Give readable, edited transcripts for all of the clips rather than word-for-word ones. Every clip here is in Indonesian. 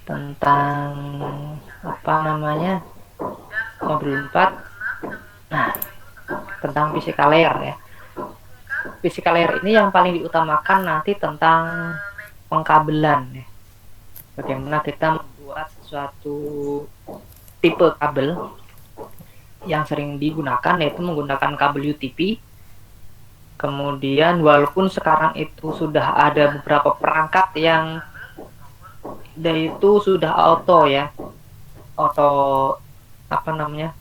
tentang apa namanya modul 4. Nah, tentang physical layer ya. Physical layer ini yang paling diutamakan nanti tentang pengkabelan ya. Bagaimana kita membuat suatu tipe kabel yang sering digunakan, yaitu menggunakan kabel UTP. Kemudian walaupun sekarang itu sudah ada beberapa perangkat yang itu sudah auto ya, auto apa namanya,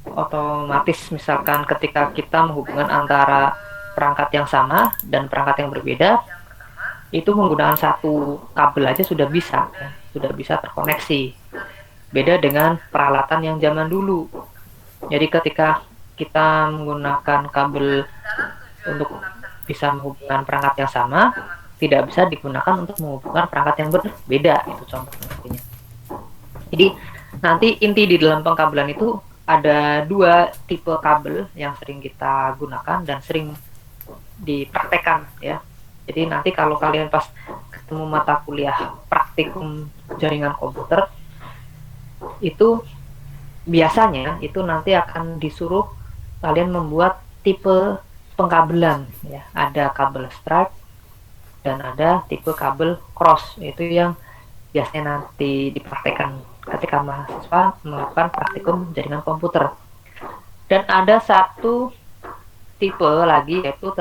otomatis, misalkan ketika kita menghubungkan antara perangkat yang sama dan perangkat yang berbeda, itu menggunakan satu kabel aja sudah bisa ya, sudah bisa terkoneksi. Beda dengan peralatan yang zaman dulu. Jadi ketika kita menggunakan kabel untuk bisa menghubungkan perangkat yang sama, tidak bisa digunakan untuk menghubungkan perangkat yang berbeda, itu contohnya. Jadi nanti inti di dalam pengkabelan itu ada dua tipe kabel yang sering kita gunakan dan sering dipraktekkan ya. Jadi nanti kalau kalian pas ketemu mata kuliah praktikum jaringan komputer, itu biasanya itu nanti akan disuruh kalian membuat tipe pengkabelan ya. Ada kabel strike dan ada tipe kabel cross, itu yang biasanya nanti dipraktekkan ketika mahasiswa melakukan praktikum jaringan komputer. Dan ada satu tipe lagi, yaitu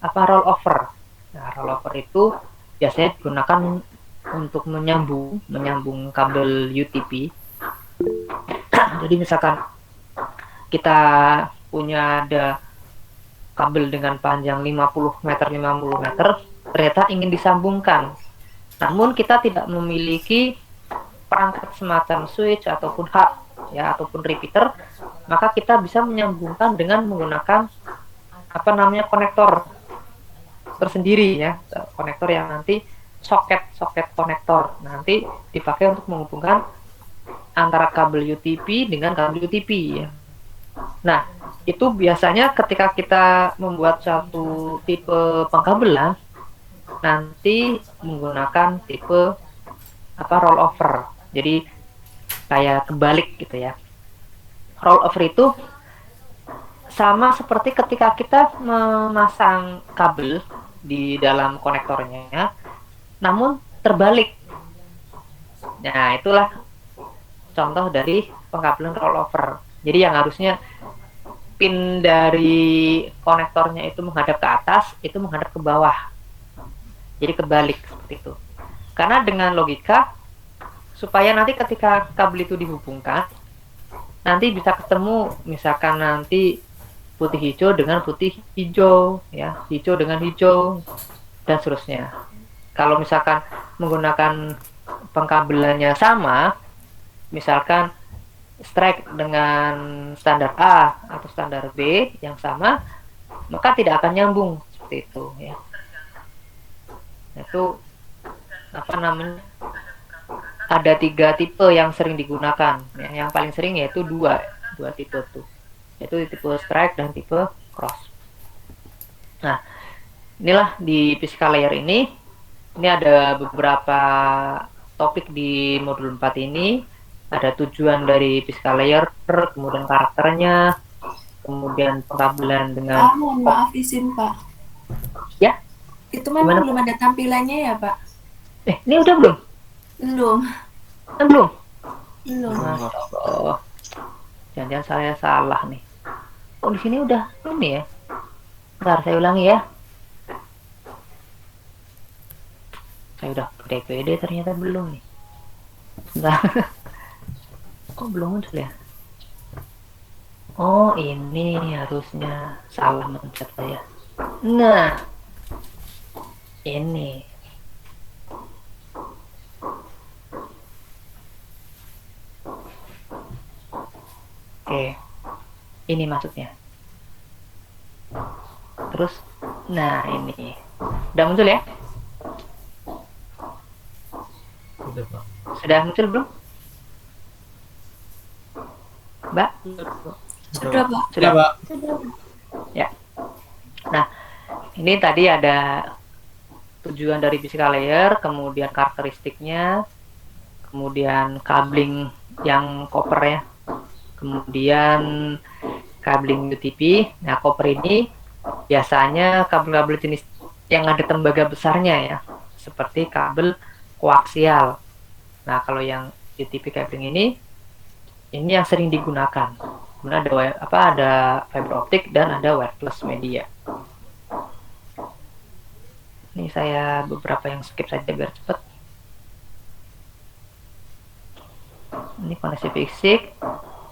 rollover. Nah, rollover itu biasanya digunakan untuk menyambung kabel UTP. Jadi misalkan kita punya ada kabel dengan panjang 50 meter, ternyata ingin disambungkan, namun kita tidak memiliki perangkat semacam switch ataupun hub ya, ataupun repeater, maka kita bisa menyambungkan dengan menggunakan konektor tersendiri ya, konektor yang nanti soket konektor nanti dipakai untuk menghubungkan antara kabel UTP dengan kabel UTP ya. Nah, itu biasanya ketika kita membuat satu tipe pengkabelan nanti menggunakan tipe rollover. Jadi kayak kebalik gitu ya. Rollover itu sama seperti ketika kita memasang kabel di dalam konektornya, namun terbalik. Nah, itulah contoh dari pengkabelan rollover. Jadi yang harusnya pin dari konektornya itu menghadap ke atas, itu menghadap ke bawah. Jadi kebalik seperti itu. Karena dengan logika, supaya nanti ketika kabel itu dihubungkan, nanti bisa ketemu, misalkan nanti putih hijau dengan putih hijau ya, hijau dengan hijau, dan seterusnya. Kalau misalkan menggunakan pengkabelannya sama, misalkan strike dengan standar A atau standar B yang sama, maka tidak akan nyambung seperti itu ya. Itu ada 3 tipe yang sering digunakan ya. Yang paling sering yaitu dua tipe tuh, yaitu tipe strike dan tipe cross. Nah, inilah di physical layer ini ada beberapa topik di modul 4 ini. Ada tujuan dari physical layer, kemudian karakternya, kemudian pengkabelan dengan mohon maaf izin Pak. Ya. Itu memang belum ada tampilannya ya Pak? Ini udah belum? Belum. Belum. Belum. Oh, jangan-jangan saya salah nih. Oh, di sini udah belum ya? Bentar, saya ulangi ya. Saya udah pede ternyata belum nih. Bentar. Kok belum muncul ya? Oh, ini harusnya salah mencet saya. Nah, ini. Oke. Ini maksudnya. Terus, nah ini. Udah muncul ya? Sudah muncul belum? Mbak? Sudah Pak. Sudah Pak. Ya. Nah, ini tadi ada 7 tujuan dari physical layer, kemudian karakteristiknya, kemudian cabling yang copper ya, kemudian cabling UTP. Nah, copper ini biasanya kabel-kabel jenis yang ada tembaga besarnya ya, seperti kabel koaksial. Nah, kalau yang UTP cabling ini yang sering digunakan. Kemudian ada fiber optik dan ada wireless media. Ini saya beberapa yang skip saja biar cepat. Ini koneksi fisik.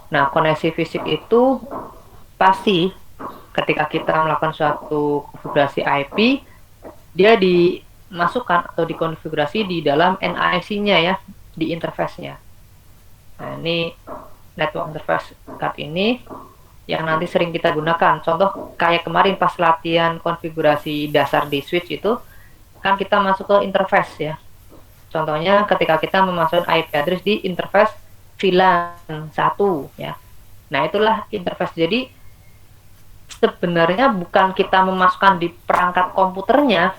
Nah, koneksi fisik itu pasti ketika kita melakukan suatu konfigurasi IP, dia dimasukkan atau dikonfigurasi di dalam NIC-nya ya, di interface-nya. Nah, ini network interface card ini yang nanti sering kita gunakan. Contoh kayak kemarin pas latihan konfigurasi dasar di switch itu, kan kita masuk ke interface ya. Contohnya ketika kita memasukkan IP address di interface VLAN 1 ya. Nah, itulah interface. Jadi sebenarnya bukan kita memasukkan di perangkat komputernya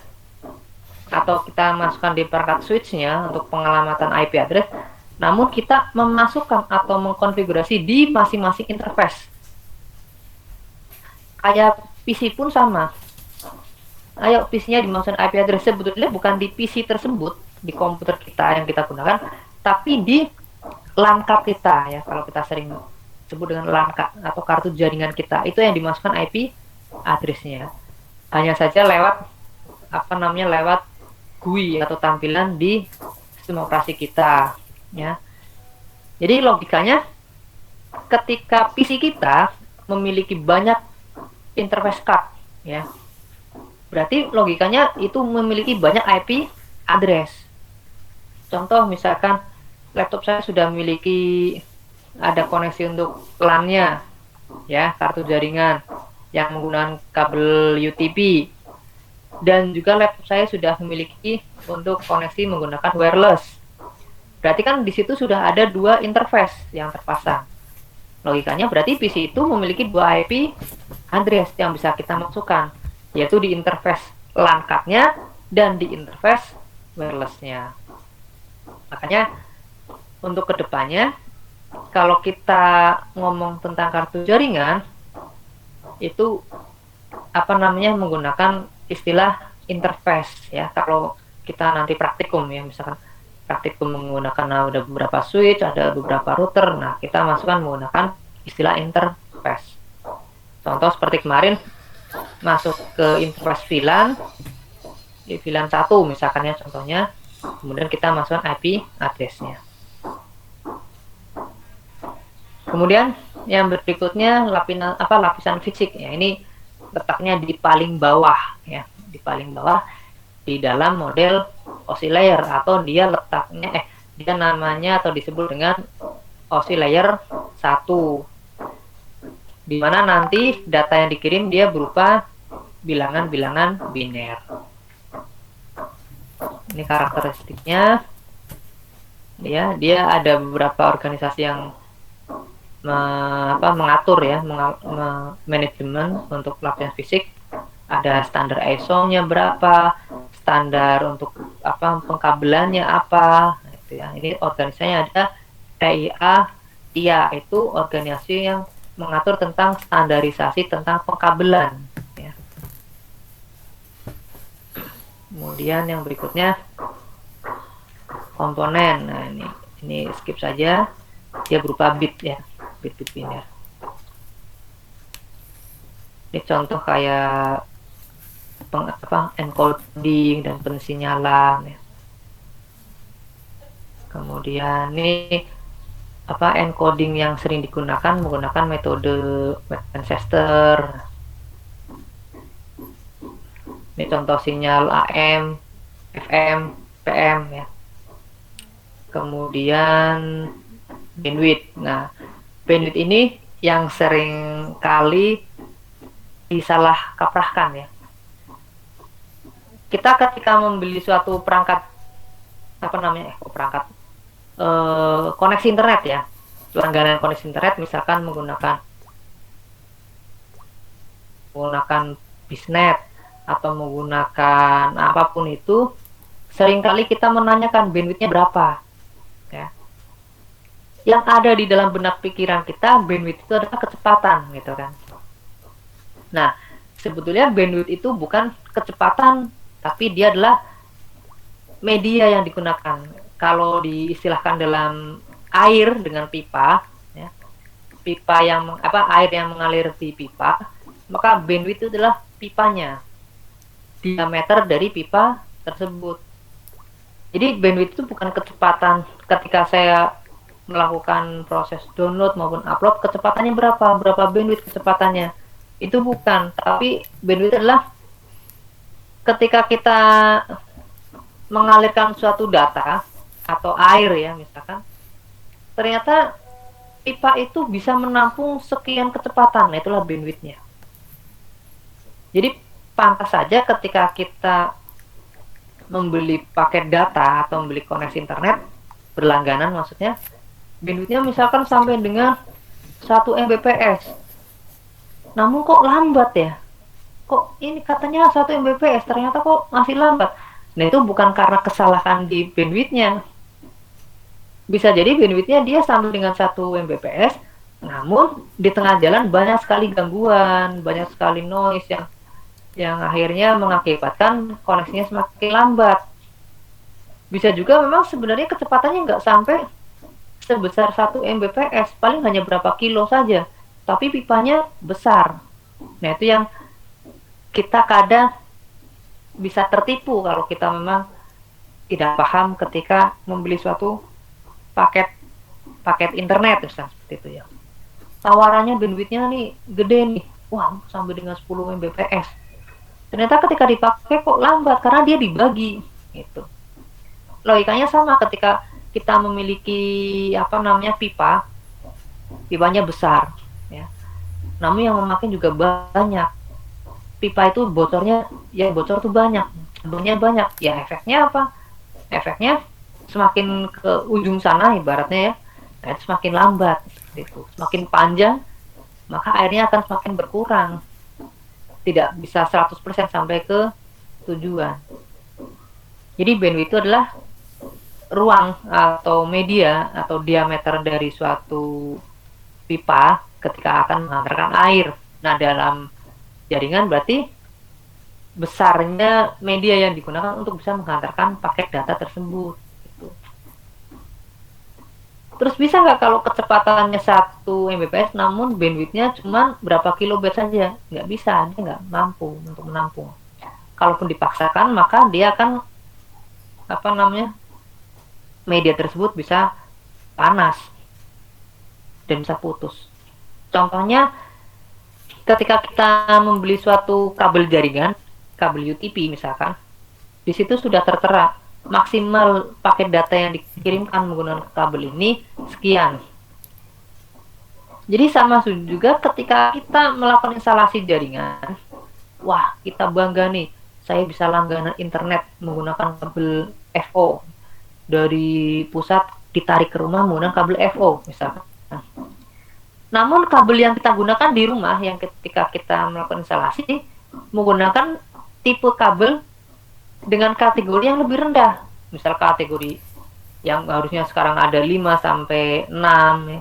atau kita masukkan di perangkat switchnya untuk pengelamatan IP address, namun kita memasukkan atau mengkonfigurasi di masing-masing interface. Kayak PC pun sama. Ayo PC-nya dimasukkan IP address, sebetulnya bukan di PC tersebut, di komputer kita yang kita gunakan, tapi di LAN card kita ya, kalau kita sering sebut dengan LAN card atau kartu jaringan kita, itu yang dimasukkan IP address-nya. Hanya saja lewat lewat GUI atau tampilan di sistem operasi kita ya. Jadi logikanya ketika PC kita memiliki banyak interface card ya, berarti logikanya itu memiliki banyak IP address. Contoh misalkan laptop saya sudah memiliki ada koneksi untuk LAN-nya ya, kartu jaringan yang menggunakan kabel UTP, dan juga laptop saya sudah memiliki untuk koneksi menggunakan wireless. Berarti kan di situ sudah ada 2 interface yang terpasang. Logikanya berarti PC itu memiliki 2 IP address yang bisa kita masukkan, yaitu di interface LAN card-nya dan di interface wireless-nya. Makanya untuk kedepannya, kalau kita ngomong tentang kartu jaringan, itu menggunakan istilah interface ya. Kalau kita nanti praktikum ya, misalkan praktikum menggunakan ada beberapa switch, ada beberapa router, nah kita masukkan menggunakan istilah interface. Contoh seperti kemarin masuk ke interface VLAN, di VLAN 1 misalkan ya contohnya, kemudian kita masukkan IP address-nya. Kemudian yang berikutnya lapisan fisik ya, ini letaknya di paling bawah ya, di paling bawah di dalam model OSI layer, atau dia namanya atau disebut dengan OSI layer 1, di mana nanti data yang dikirim dia berupa bilangan-bilangan biner. Ini karakteristiknya ya, dia ada beberapa organisasi yang mengatur ya, manajemen untuk lapisan fisik. Ada standar ISO-nya berapa, standar untuk pengkabelannya apa, gitu ya. Ini organisasinya ada TIA, itu organisasi yang mengatur tentang standarisasi tentang pengkabelan ya. Kemudian yang berikutnya komponen. Nah, ini skip saja, dia berupa bit ya, bit-bit biner. Ini contoh kayak encoding dan pensinyalan ya. Kemudian ini encoding yang sering digunakan menggunakan metode Manchester. Ini contoh sinyal AM, FM, PM ya. Kemudian bandwidth. Nah, bandwidth ini yang sering kali disalah kaprahkan ya. Kita ketika membeli suatu perangkat koneksi internet ya, langganan koneksi internet, misalkan menggunakan Bisnet atau menggunakan apapun itu, seringkali kita menanyakan bandwidthnya berapa, ya. Yang ada di dalam benak pikiran kita, bandwidth itu adalah kecepatan, gitu kan. Nah, sebetulnya bandwidth itu bukan kecepatan, tapi dia adalah media yang digunakan. Kalau diistilahkan dalam air dengan pipa, ya, pipa yang air yang mengalir di pipa, maka bandwidth itu adalah pipanya, diameter dari pipa tersebut. Jadi bandwidth itu bukan kecepatan ketika saya melakukan proses download maupun upload, kecepatannya berapa bandwidth kecepatannya, itu bukan. Tapi bandwidth adalah ketika kita mengalirkan suatu data atau air, ya misalkan, ternyata pipa itu bisa menampung sekian kecepatan, itulah bandwidthnya. Jadi pantas saja ketika kita membeli paket data atau membeli koneksi internet berlangganan, maksudnya bandwidthnya misalkan sampai dengan 1 Mbps. Namun kok lambat ya? Kok ini katanya 1 Mbps, ternyata kok masih lambat. Nah, itu bukan karena kesalahan di bandwidthnya. Bisa jadi bandwidthnya dia sampai dengan 1 Mbps, namun di tengah jalan banyak sekali gangguan, banyak sekali noise yang akhirnya mengakibatkan koneksinya semakin lambat. Bisa juga memang sebenarnya kecepatannya nggak sampai sebesar 1 Mbps, paling hanya berapa kilo saja, tapi pipanya besar. Nah, itu yang kita kadang bisa tertipu kalau kita memang tidak paham ketika membeli suatu paket internet, misalnya seperti itu ya. Tawarannya bandwidthnya nih gede nih, wah sampai dengan 10 Mbps. Ternyata ketika dipakai kok lambat karena dia dibagi, gitu. Logikanya sama ketika kita memiliki pipanya besar, ya. Namun yang memakai juga banyak. Pipa itu bocor tuh banyak, cabangnya banyak. Ya efeknya apa? Efeknya semakin ke ujung sana ibaratnya, ya, nah itu semakin lambat, itu semakin panjang, maka airnya akan semakin berkurang, tidak bisa 100% sampai ke tujuan. Jadi bandwidth itu adalah ruang atau media atau diameter dari suatu pipa ketika akan mengantarkan air. Nah, dalam jaringan berarti besarnya media yang digunakan untuk bisa mengantarkan paket data tersebut. Gitu. Terus bisa nggak kalau kecepatannya 1 Mbps namun bandwidthnya cuma berapa kilobit saja? Nggak bisa, dia nggak mampu untuk menampung. Kalaupun dipaksakan, maka dia akan media tersebut bisa panas dan bisa putus. Contohnya ketika kita membeli suatu kabel jaringan, kabel UTP misalkan, di situ sudah tertera maksimal paket data yang dikirimkan menggunakan kabel ini sekian. Jadi sama juga ketika kita melakukan instalasi jaringan, wah kita bangga nih, saya bisa langganan internet menggunakan kabel FO, dari pusat ditarik ke rumah menggunakan kabel FO misalkan. Namun kabel yang kita gunakan di rumah, yang ketika kita melakukan instalasi, menggunakan tipe kabel dengan kategori yang lebih rendah. Misal kategori yang harusnya sekarang ada 5 sampai 6, ya.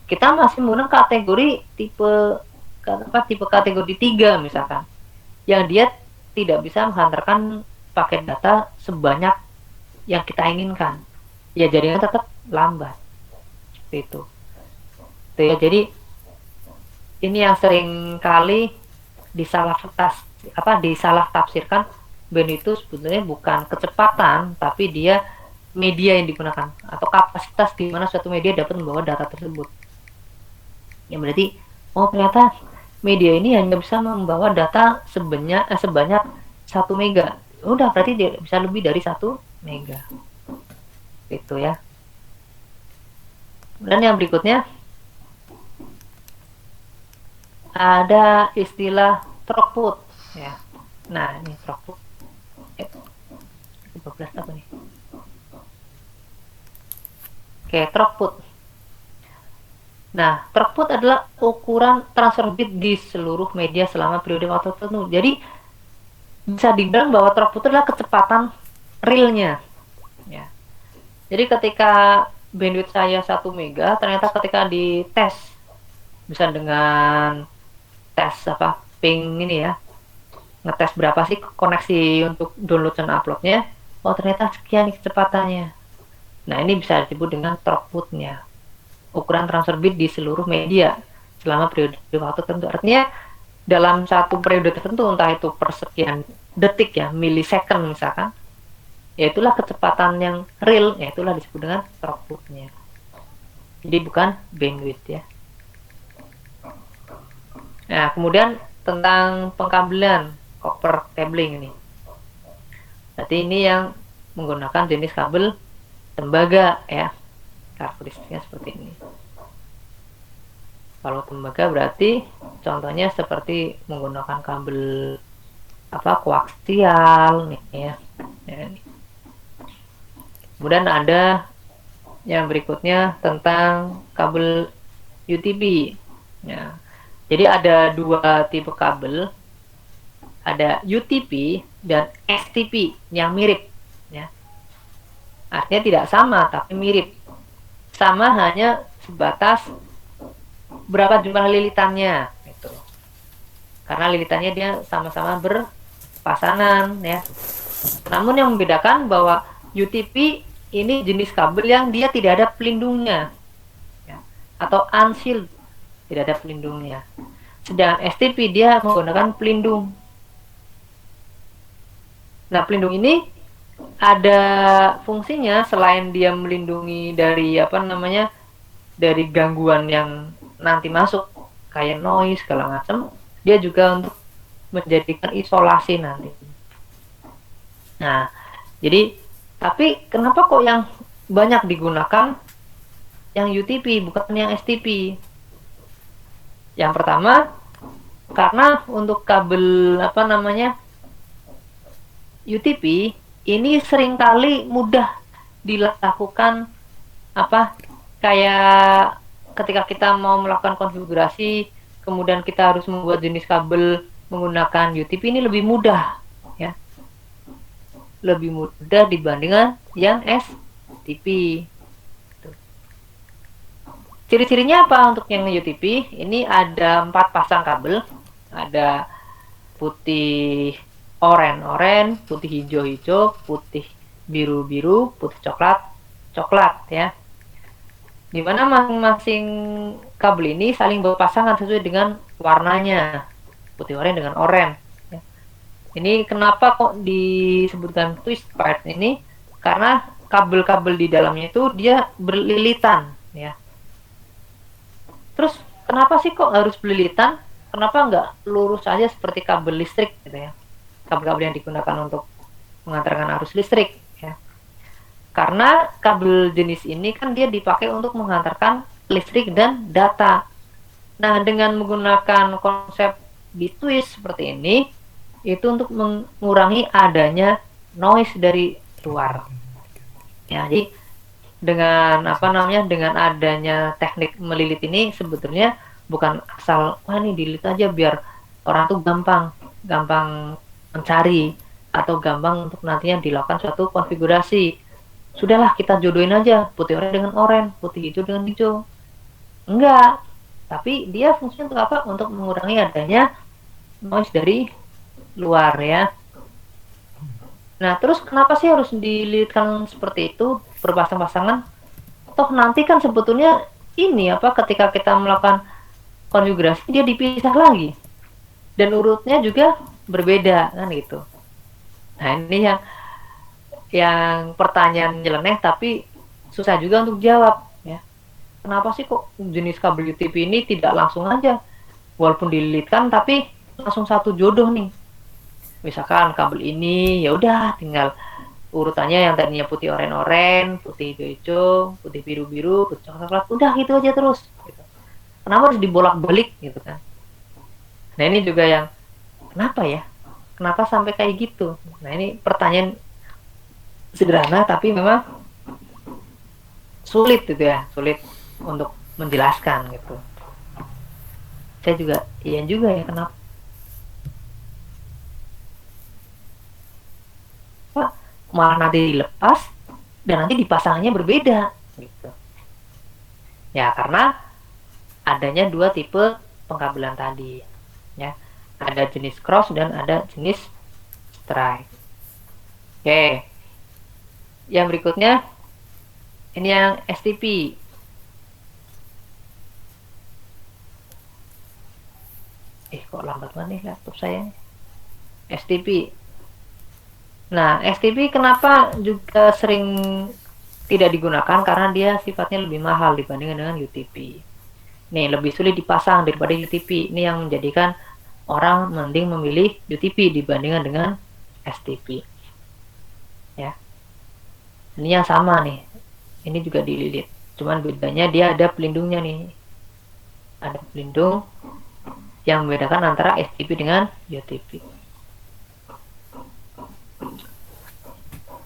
Kita masih menggunakan kategori tipe kategori 3 misalkan. Yang dia tidak bisa menghantarkan paket data sebanyak yang kita inginkan. Ya jaringan tetap lambat. Seperti itu. Ya, jadi ini yang sering kali disalah tafsirkan, bandwidth itu sebetulnya bukan kecepatan, tapi dia media yang digunakan atau kapasitas di mana suatu media dapat membawa data tersebut. Ya berarti ternyata media ini hanya bisa membawa data sebanyak 1 mega. Udah berarti dia bisa lebih dari 1 mega. Itu ya. Dan yang berikutnya ada istilah throughput ya. Nah, ini throughput. 15 apa nih? Oke, throughput. Nah, throughput adalah ukuran transfer bit di seluruh media selama periode waktu tertentu. Jadi bisa dibilang bahwa throughput adalah kecepatan realnya ya. Jadi ketika bandwidth saya 1 mega, ternyata ketika dites bisa dengan tes apa ping ini ya, ngetes berapa sih koneksi untuk download dan uploadnya, oh ternyata sekian kecepatannya. Nah ini bisa disebut dengan throughputnya, ukuran transfer bit di seluruh media selama periode waktu tertentu. Artinya dalam satu periode tertentu, entah itu per sekian detik ya, millisecond misalkan, yaitulah kecepatan yang real, yaitulah disebut dengan throughputnya. Jadi bukan bandwidth ya. Nah kemudian tentang pengkabelan copper cabling ini. Berarti ini yang menggunakan jenis kabel tembaga ya. Karakteristiknya seperti ini. Kalau tembaga berarti contohnya seperti menggunakan kabel koaksial nih ya. Kemudian ada yang berikutnya tentang kabel UTP. Ya. Jadi ada dua tipe kabel, ada UTP dan STP yang mirip. Ya. Artinya tidak sama tapi mirip. Sama hanya sebatas berapa jumlah lilitannya. Gitu. Karena lilitannya dia sama-sama berpasangan. Ya. Namun yang membedakan bahwa UTP ini jenis kabel yang dia tidak ada pelindungnya. Ya. Atau unshielded. Tidak ada pelindungnya. Sedangkan STP dia menggunakan pelindung. Nah, pelindung ini ada fungsinya selain dia melindungi dari dari gangguan yang nanti masuk kayak noise segala macam, dia juga untuk menjadikan isolasi nanti. Nah, jadi tapi kenapa kok yang banyak digunakan yang UTP bukan yang STP? Yang pertama, karena untuk kabel UTP ini seringkali mudah dilakukan kayak ketika kita mau melakukan konfigurasi, kemudian kita harus membuat jenis kabel menggunakan UTP ini lebih mudah ya. Lebih mudah dibandingkan yang STP. Ciri-cirinya apa untuk yang UTP? Ini ada 4 pasang kabel. Ada putih oranye, putih hijau-hijau, putih biru-biru, putih coklat ya. Dimana masing-masing kabel ini saling berpasangan sesuai dengan warnanya. Putih oranye dengan oranye. Ya. Ini kenapa kok disebutkan twist part ini? Karena kabel-kabel di dalamnya itu dia berlilitan ya. Terus kenapa sih kok harus berlilitan? Kenapa nggak lurus aja seperti kabel listrik gitu ya? Kabel-kabel yang digunakan untuk mengantarkan arus listrik ya. Karena kabel jenis ini kan dia dipakai untuk mengantarkan listrik dan data. Nah, dengan menggunakan konsep bitwist seperti ini, itu untuk mengurangi adanya noise dari luar. Ya, jadi dengan dengan adanya teknik melilit ini sebetulnya bukan asal ini dililit aja biar orang tuh gampang mencari atau gampang untuk nantinya dilakukan suatu konfigurasi. Sudahlah kita jodohin aja putih oranye dengan oranye, putih hijau dengan hijau. Enggak, tapi dia fungsinya untuk apa? Untuk mengurangi adanya noise dari luar ya. Nah, terus kenapa sih harus dililitkan seperti itu, berpasang-pasangan? Toh nanti kan sebetulnya ini ketika kita melakukan konfigurasi dia dipisah lagi. Dan urutnya juga berbeda kan gitu. Nah, ini yang pertanyaan nyeleneh tapi susah juga untuk jawab ya. Kenapa sih kok jenis kabel UTP ini tidak langsung aja walaupun dililitkan tapi langsung satu jodoh nih. Misalkan kabel ini ya udah tinggal urutannya yang tadinya putih oranye, putih hijau, putih biru-biru, putih coklat, udah gitu aja terus. Gitu. Kenapa harus dibolak-balik gitu kan? Nah ini juga yang kenapa ya? Kenapa sampai kayak gitu? Nah ini pertanyaan sederhana tapi memang sulit gitu ya, sulit untuk menjelaskan gitu. Saya juga iya juga ya kenapa? malah nanti dilepas dan nanti dipasangnya berbeda gitu. Ya karena adanya dua tipe pengkabelan tadi ya. Ada jenis cross dan ada jenis strike. Oke. Yang berikutnya ini yang STP. Kok lambat banget nih laptop saya. STP. Nah, STP kenapa juga sering tidak digunakan? Karena dia sifatnya lebih mahal dibandingkan dengan UTP. Nih, lebih sulit dipasang daripada UTP. Ini yang menjadikan orang mending memilih UTP dibandingkan dengan STP. Ya. Ini yang sama nih. Ini juga dililit. Cuman bedanya dia ada pelindungnya nih. Ada pelindung yang membedakan antara STP dengan UTP.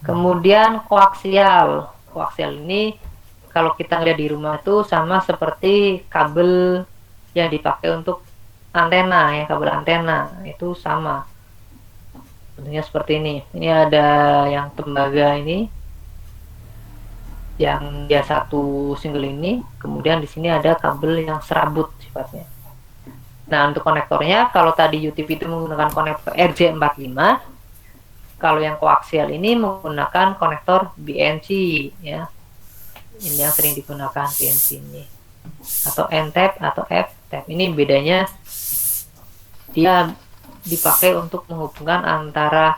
Kemudian koaksial. Koaksial ini kalau kita lihat di rumah itu sama seperti kabel yang dipakai untuk antena ya, kabel antena itu sama. Bentuknya seperti ini. Ini ada yang tembaga ini, yang dia satu single ini. Kemudian di sini ada kabel yang serabut sifatnya. Nah, untuk konektornya, kalau tadi UTP itu menggunakan konektor RJ45, kalau yang koaksial ini menggunakan konektor BNC ya. Ini yang sering digunakan BNC ini. Atau N-tap atau F-tap. Ini bedanya dia dipakai untuk menghubungkan antara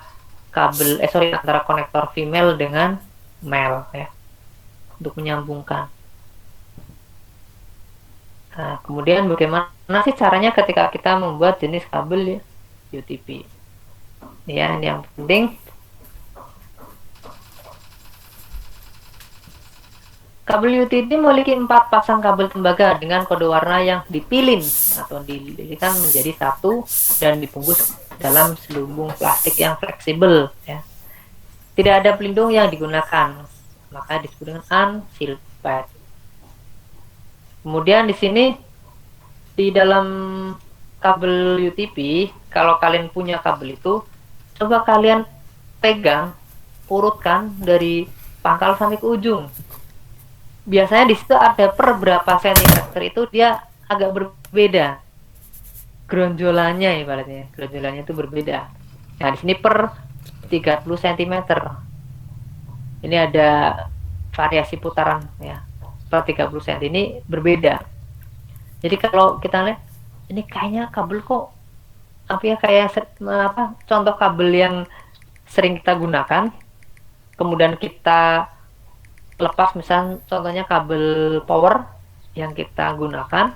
antara konektor female dengan male ya. Untuk menyambungkan. Nah, kemudian bagaimana sih caranya ketika kita membuat jenis kabel ya, UTP? Ya, yang penting kabel UTP memiliki 4 pasang kabel tembaga dengan kode warna yang dipilin atau dililitkan menjadi satu dan dibungkus dalam selubung plastik yang fleksibel ya. Tidak ada pelindung yang digunakan, maka disebut dengan unsealed pad. Kemudian di sini di dalam kabel UTP, kalau kalian punya kabel itu, coba kalian pegang, urutkan dari pangkal sampai ke ujung. Biasanya di situ ada per berapa sentimeter itu dia agak berbeda. Gronjolannya ibaratnya, gronjolannya itu berbeda. Nah, di sini per 30 cm. Ini ada variasi putaran ya. Per 30 cm ini berbeda. Jadi kalau kita lihat ini kayaknya kabel kok kayak contoh kabel yang sering kita gunakan, kemudian kita lepas, misal contohnya kabel power yang kita gunakan.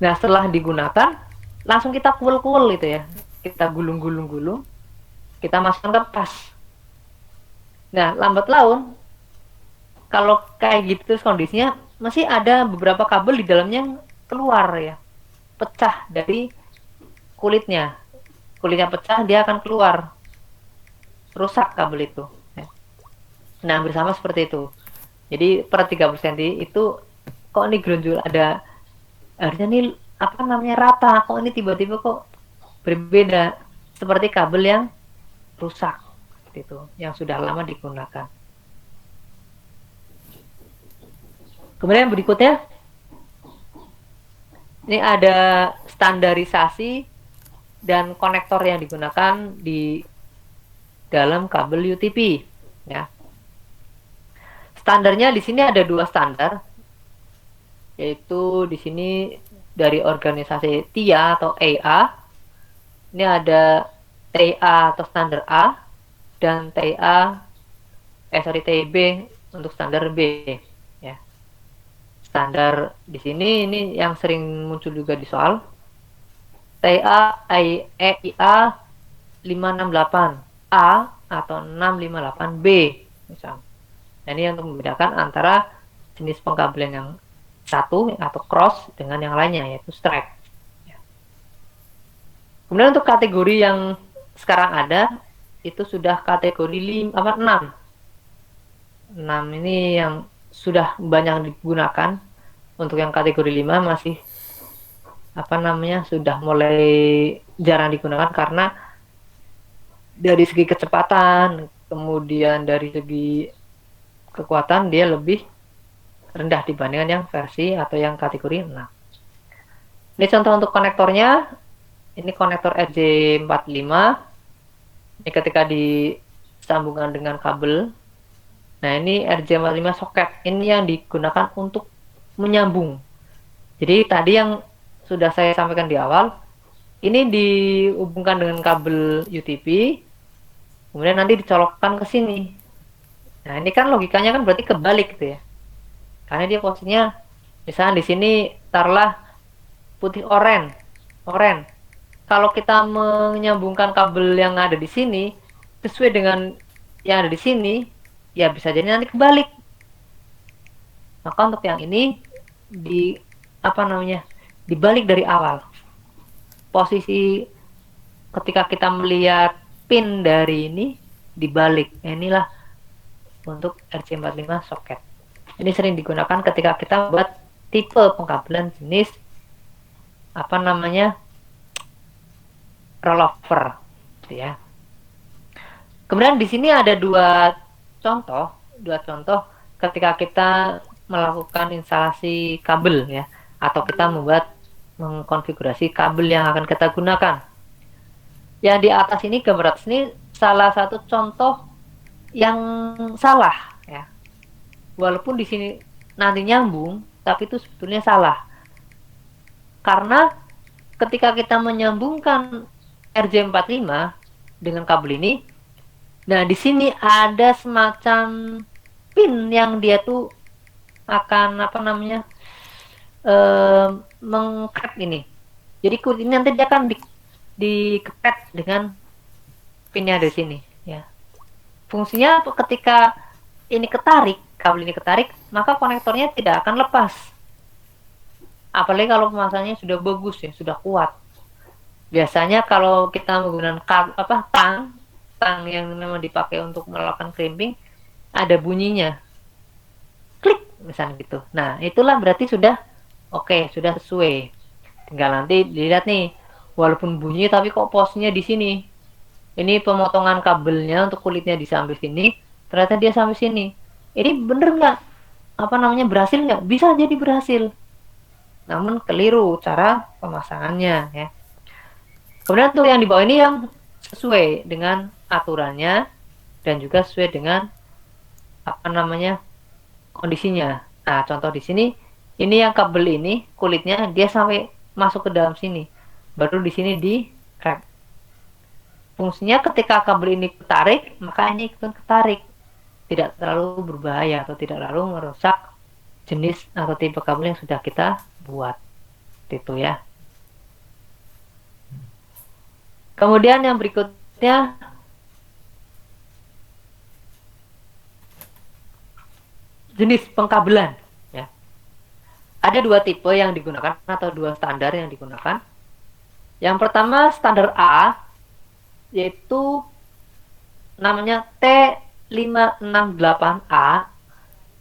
Nah, setelah digunakan langsung kita kuel-kuel gitu ya, kita gulung-gulung, kita masukkan ke pas. Nah, lambat laun kalau kayak gitu kondisinya masih ada beberapa kabel di dalamnya keluar ya, pecah dari kulitnya pecah, dia akan keluar, rusak kabel itu. Nah, bersama seperti itu. Jadi per 30 cm itu kok ini gronjol, ada harusnya nih rata, kok ini tiba-tiba kok berbeda, seperti kabel yang rusak itu, yang sudah lama digunakan. Kemudian berikutnya ini ada standarisasi dan konektor yang digunakan di dalam kabel UTP ya. Standarnya di sini ada 2 standar, yaitu di sini dari organisasi TIA atau AA. Ini ada TIA atau standar A dan TIB untuk standar B ya. Standar di sini ini yang sering muncul juga di soal. TIA EIA 568A atau 658B misal. Nah, ini untuk membedakan antara jenis pengkabelan yang satu atau cross dengan yang lainnya, yaitu strike. Kemudian untuk kategori yang sekarang ada itu sudah kategori 6. 6 ini yang sudah banyak digunakan. Untuk yang kategori 5 masih sudah mulai jarang digunakan karena dari segi kecepatan, kemudian dari segi kekuatan dia lebih rendah dibandingkan yang versi atau yang kategori 6. Ini contoh untuk konektornya. Ini konektor RJ45. Ini ketika disambungkan dengan kabel. Nah, ini RJ45 soket. Ini yang digunakan untuk menyambung. Jadi tadi yang sudah saya sampaikan di awal, ini dihubungkan dengan kabel UTP, kemudian nanti dicolokkan ke sini. Nah, ini kan logikanya kan berarti kebalik gitu ya. Karena dia posisinya misalnya di sini taruhlah putih oranye. Kalau kita menyambungkan kabel yang ada di sini sesuai dengan yang ada di sini, ya bisa jadi nanti kebalik. Maka untuk yang ini dibalik dari awal. Posisi ketika kita melihat pin dari ini dibalik. Inilah untuk RJ45 soket. Ini sering digunakan ketika kita buat tipe pengkabelan jenis rollover, gitu ya. Kemudian di sini ada dua contoh ketika kita melakukan instalasi kabel ya, atau kita mengkonfigurasi kabel yang akan kita gunakan. Yang di atas ini, gambar atas ini salah satu contoh yang salah ya. Walaupun di sini nanti nyambung, tapi itu sebetulnya salah. Karena ketika kita menyambungkan RJ45 dengan kabel ini, nah di sini ada semacam pin yang dia tuh akan mengkret ini. Jadi kulit ini nanti dia akan dikepet dengan pinnya di sini ya. Fungsinya ketika ini ketarik, kabel ini ketarik, maka konektornya tidak akan lepas. Apalagi kalau pemasangannya sudah bagus ya, sudah kuat. Biasanya kalau kita menggunakan tang yang memang dipakai untuk melakukan crimping, ada bunyinya. Klik misalnya gitu. Nah, itulah berarti sudah oke, sudah sesuai. Tinggal nanti dilihat nih, walaupun bunyi tapi kok posnya di sini. Ini pemotongan kabelnya untuk kulitnya di sampai sini, ternyata dia sampai sini. Ini bener nggak? Berhasil nggak? Bisa jadi berhasil. Namun keliru cara pemasangannya ya. Kemudian untuk yang di bawah ini yang sesuai dengan aturannya dan juga sesuai dengan kondisinya. Nah, contoh di sini ini yang kabel ini kulitnya dia sampai masuk ke dalam sini. Baru di sini di crack. Fungsinya ketika kabel ini ketarik, maka ini ikut ketarik. Tidak terlalu berbahaya atau tidak terlalu merusak jenis atau tipe kabel yang sudah kita buat. Itu ya. Kemudian yang berikutnya jenis pengkabelan ya. Ada dua tipe yang digunakan atau dua standar yang digunakan. Yang pertama standar A, yaitu namanya T568A,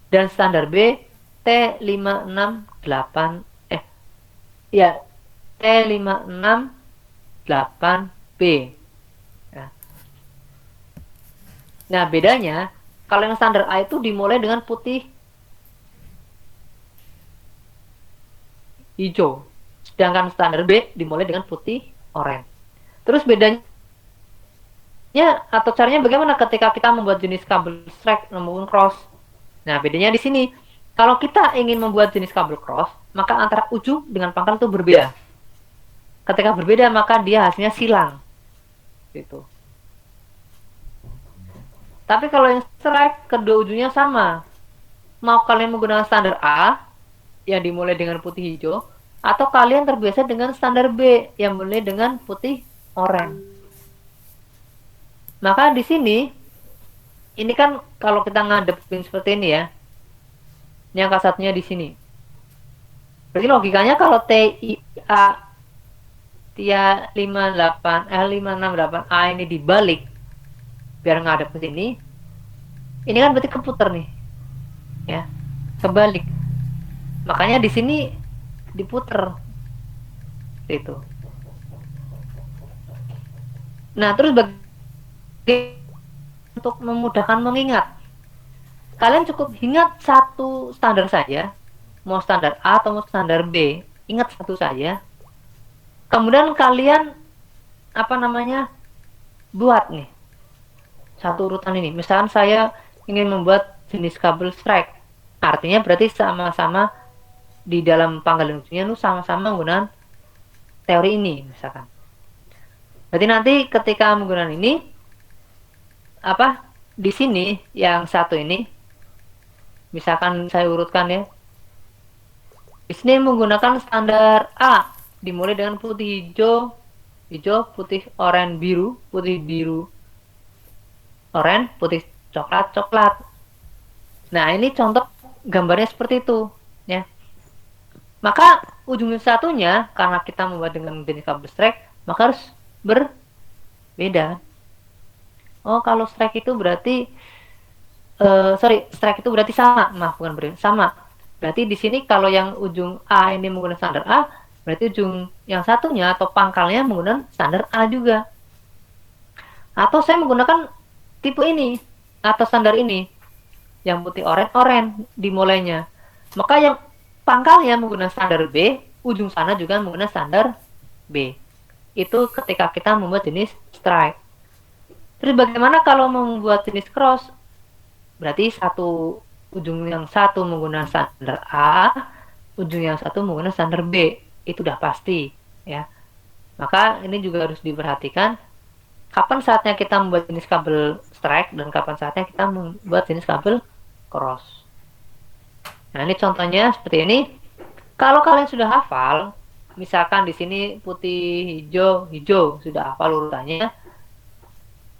dan standar B T568B. Nah, bedanya kalau yang standar A itu dimulai dengan putih hijau, sedangkan standar B dimulai dengan putih oranye. Terus bedanya atau caranya bagaimana ketika kita membuat jenis kabel strike maupun cross? Nah, bedanya di sini. Kalau kita ingin membuat jenis kabel cross, maka antara ujung dengan pangkal itu berbeda. Ketika berbeda, maka dia hasilnya silang. Gitu. Tapi kalau yang strike, kedua ujungnya sama. Mau kalian menggunakan standar A, yang dimulai dengan putih hijau, atau kalian terbiasa dengan standar B, yang dimulai dengan putih oranye. Maka di sini, ini kan kalau kita ngadepin seperti ini ya, ini angka satunya di sini. Berarti logikanya kalau TIA 568A ini dibalik biar ngadep ke sini, ini kan berarti keputar nih, ya, kebalik. Makanya di sini diputer, itu. Nah, terus untuk memudahkan mengingat, kalian cukup ingat satu standar saja, mau standar A atau mau standar B, ingat satu saja. Kemudian kalian apa namanya buat nih satu urutan ini. Misalkan saya ingin membuat jenis kabel strike, artinya berarti sama-sama di dalam panggal ujungnya itu sama-sama menggunakan teori ini misalkan. Berarti nanti ketika menggunakan ini apa di sini yang satu ini, misalkan saya urutkan ya, di sini menggunakan standar A, dimulai dengan putih hijau, hijau, putih oranye biru, putih biru oranye, putih coklat coklat. Nah ini contoh gambarnya seperti itu ya. Maka ujung satunya karena kita membuat dengan jenis kabel strike, maka harus berbeda. Oh kalau strike itu berarti strike itu berarti sama, maaf bukan berbeda, sama. Berarti di sini kalau yang ujung A ini menggunakan standar A, berarti ujung yang satunya atau pangkalnya menggunakan standar A juga. Atau saya menggunakan tipe ini atau standar ini, yang putih oranye dimulainya. Maka yang pangkalnya menggunakan standar B, ujung sana juga menggunakan standar B. Itu ketika kita membuat jenis strike. Terus bagaimana kalau membuat jenis cross? Berarti satu ujung yang satu menggunakan standar A, ujung yang satu menggunakan standar B. Itu udah pasti ya. Maka ini juga harus diperhatikan kapan saatnya kita membuat jenis kabel strike dan kapan saatnya kita membuat jenis kabel cross. Nah, ini contohnya seperti ini. Kalau kalian sudah hafal, misalkan di sini putih, hijau, hijau, sudah hafal urutannya.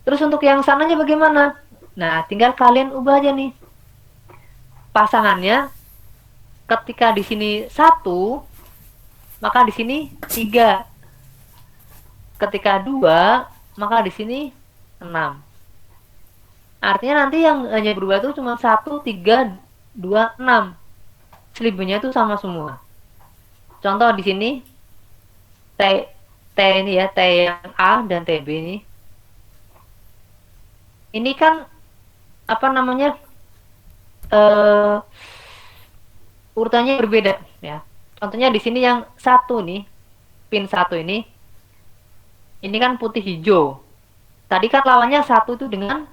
Terus untuk yang sananya bagaimana? Nah, tinggal kalian ubah aja nih. Pasangannya ketika di sini 1, maka di sini 3. Ketika 2, maka di sini 6. Artinya nanti yang hanya berubah itu cuma 1, 3, 2, 6. Selebihnya itu sama semua. Contoh di sini T ini ya, T yang A dan TB ini. Ini kan apa namanya? Urutannya berbeda ya. Contohnya di sini yang 1 nih, pin 1 ini kan putih hijau. Tadi kan lawannya 1 itu dengan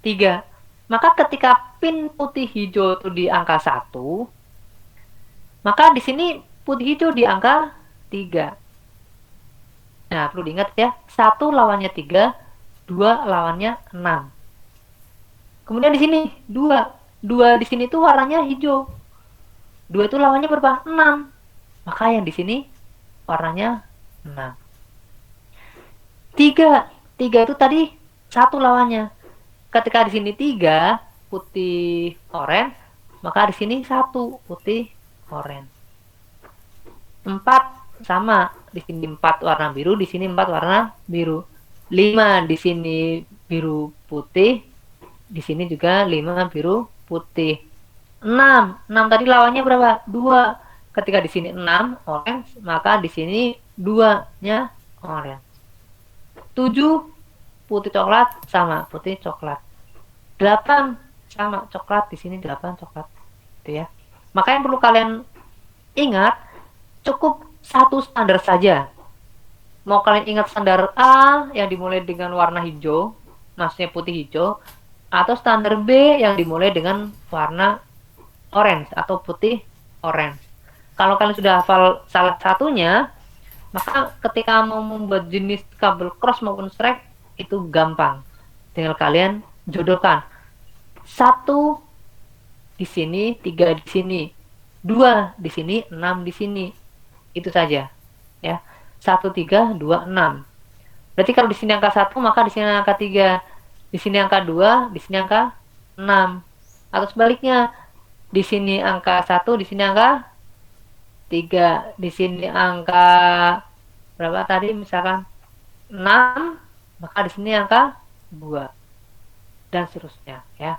3. Maka ketika pin putih hijau itu di angka 1, maka di sini putih hijau di angka 3. Nah, perlu diingat ya, 1 lawannya 3, 2 lawannya 6. Kemudian di sini 2. 2 di sini tuh warnanya hijau. 2 itu lawannya berapa? 6. Maka yang di sini warnanya 6. 3. 3 itu tadi 1 lawannya. Ketika di sini 3 putih oranye, maka di sini 1 putih oranye. 4 sama, di sini 4 warna biru, di sini 4 warna biru. 5 di sini biru putih, di sini juga 5 biru putih. 6 tadi lawannya berapa? 2. Ketika di sini 6 orange, maka di sini 2-nya orange. 7 putih coklat sama putih coklat. 8 sama coklat, di sini 8 coklat. Gitu ya. Maka yang perlu kalian ingat, cukup satu standar saja. Mau kalian ingat standar A yang dimulai dengan warna hijau, maksudnya putih hijau, atau standar B yang dimulai dengan warna orange atau putih orange. Kalau kalian sudah hafal salah satunya, maka ketika mau membuat jenis kabel cross maupun strike itu gampang. Tinggal kalian jodohkan. 1 di sini, 3 di sini, 2 di sini, 6 di sini. Itu saja. Ya. 1, 3, 2, 6. Berarti kalau di sini angka 1, maka di sini angka 3. Di sini angka 2, di sini angka 6. Atau sebaliknya, di sini angka 1, di sini angka 3, di sini angka berapa tadi misalkan 6, maka di sini angka 2 dan seterusnya ya.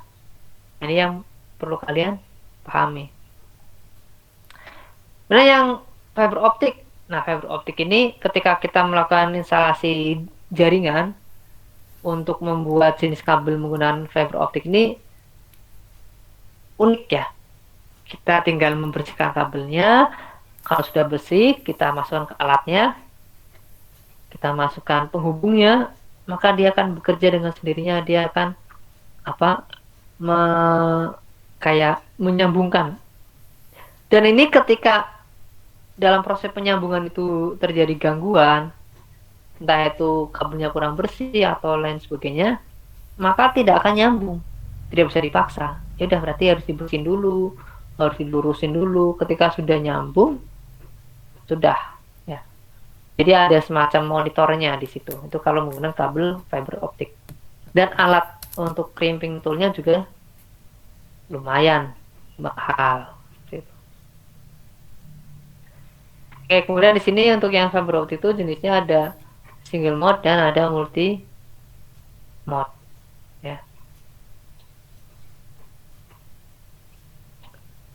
Ini yang perlu kalian pahami. Nah, yang fiber optik. Nah, fiber optik ini ketika kita melakukan instalasi jaringan, untuk membuat jenis kabel menggunakan fiber optik ini unik ya. Kita tinggal membersihkan kabelnya. Kalau sudah bersih, kita masukkan ke alatnya, kita masukkan penghubungnya, maka dia akan bekerja dengan sendirinya. Dia akan apa? Kayak menyambungkan. Dan ini ketika dalam proses penyambungan itu terjadi gangguan, entah itu kabelnya kurang bersih atau lain sebagainya, maka tidak akan nyambung, tidak bisa dipaksa. Ya udah, berarti harus dibersihin dulu, harus dilurusin dulu. Ketika sudah nyambung, sudah ya. Jadi ada semacam monitornya di situ. Itu kalau menggunakan kabel fiber optik. Dan alat untuk crimping toolnya juga lumayan mahal. Oke, kemudian di sini untuk yang fiber optik itu jenisnya ada single mode dan ada multi mode ya.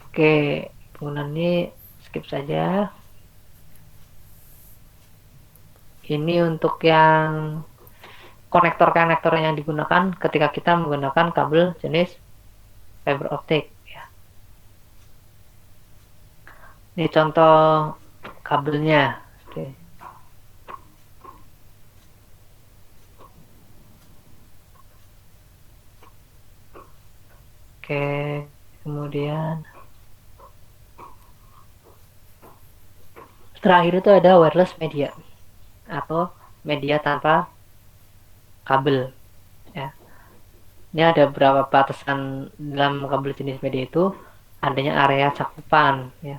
Oke, penggunaan ini skip saja. Ini untuk yang konektor-konektor yang digunakan ketika kita menggunakan kabel jenis fiber optik ya. Ini contoh kabelnya. Oke. Oke, kemudian terakhir itu ada wireless media atau media tanpa kabel ya. Ini ada beberapa batasan dalam kabel jenis media itu, adanya area cakupan ya.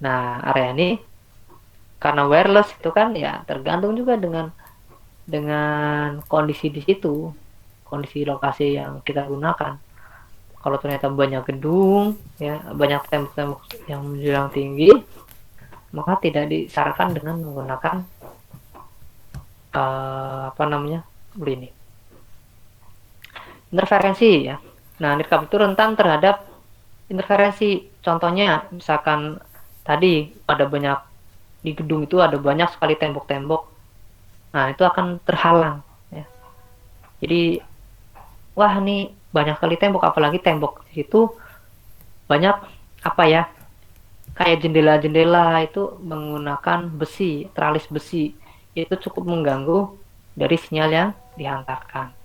Nah, area ini karena wireless itu kan ya tergantung juga dengan kondisi di situ, kondisi lokasi yang kita gunakan. Kalau ternyata banyak gedung ya, banyak tembok-tembok yang menjulang tinggi, maka tidak disarankan dengan menggunakan ini interferensi ya. Nah, nirkab itu rentan terhadap interferensi. Contohnya misalkan tadi ada banyak di gedung itu ada banyak sekali tembok-tembok, nah itu akan terhalang ya. Jadi wah, nih banyak sekali tembok, apalagi tembok di situ banyak kayak jendela-jendela itu menggunakan besi, teralis besi, itu cukup mengganggu dari sinyal yang dihantarkan.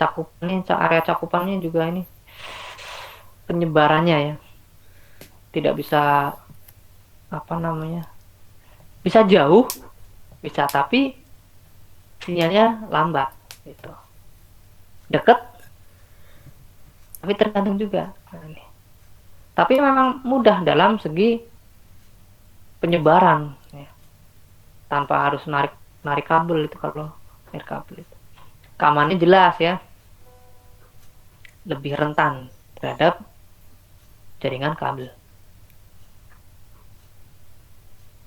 Area cakupannya juga ini penyebarannya ya tidak bisa bisa jauh, bisa, tapi sinyalnya lambat gitu. Deket tapi tergantung juga. Tapi memang mudah dalam segi penyebaran ya. Tanpa harus narik kabel itu. Kalau narik kabel itu keamanannya jelas ya, lebih rentan terhadap jaringan kabel.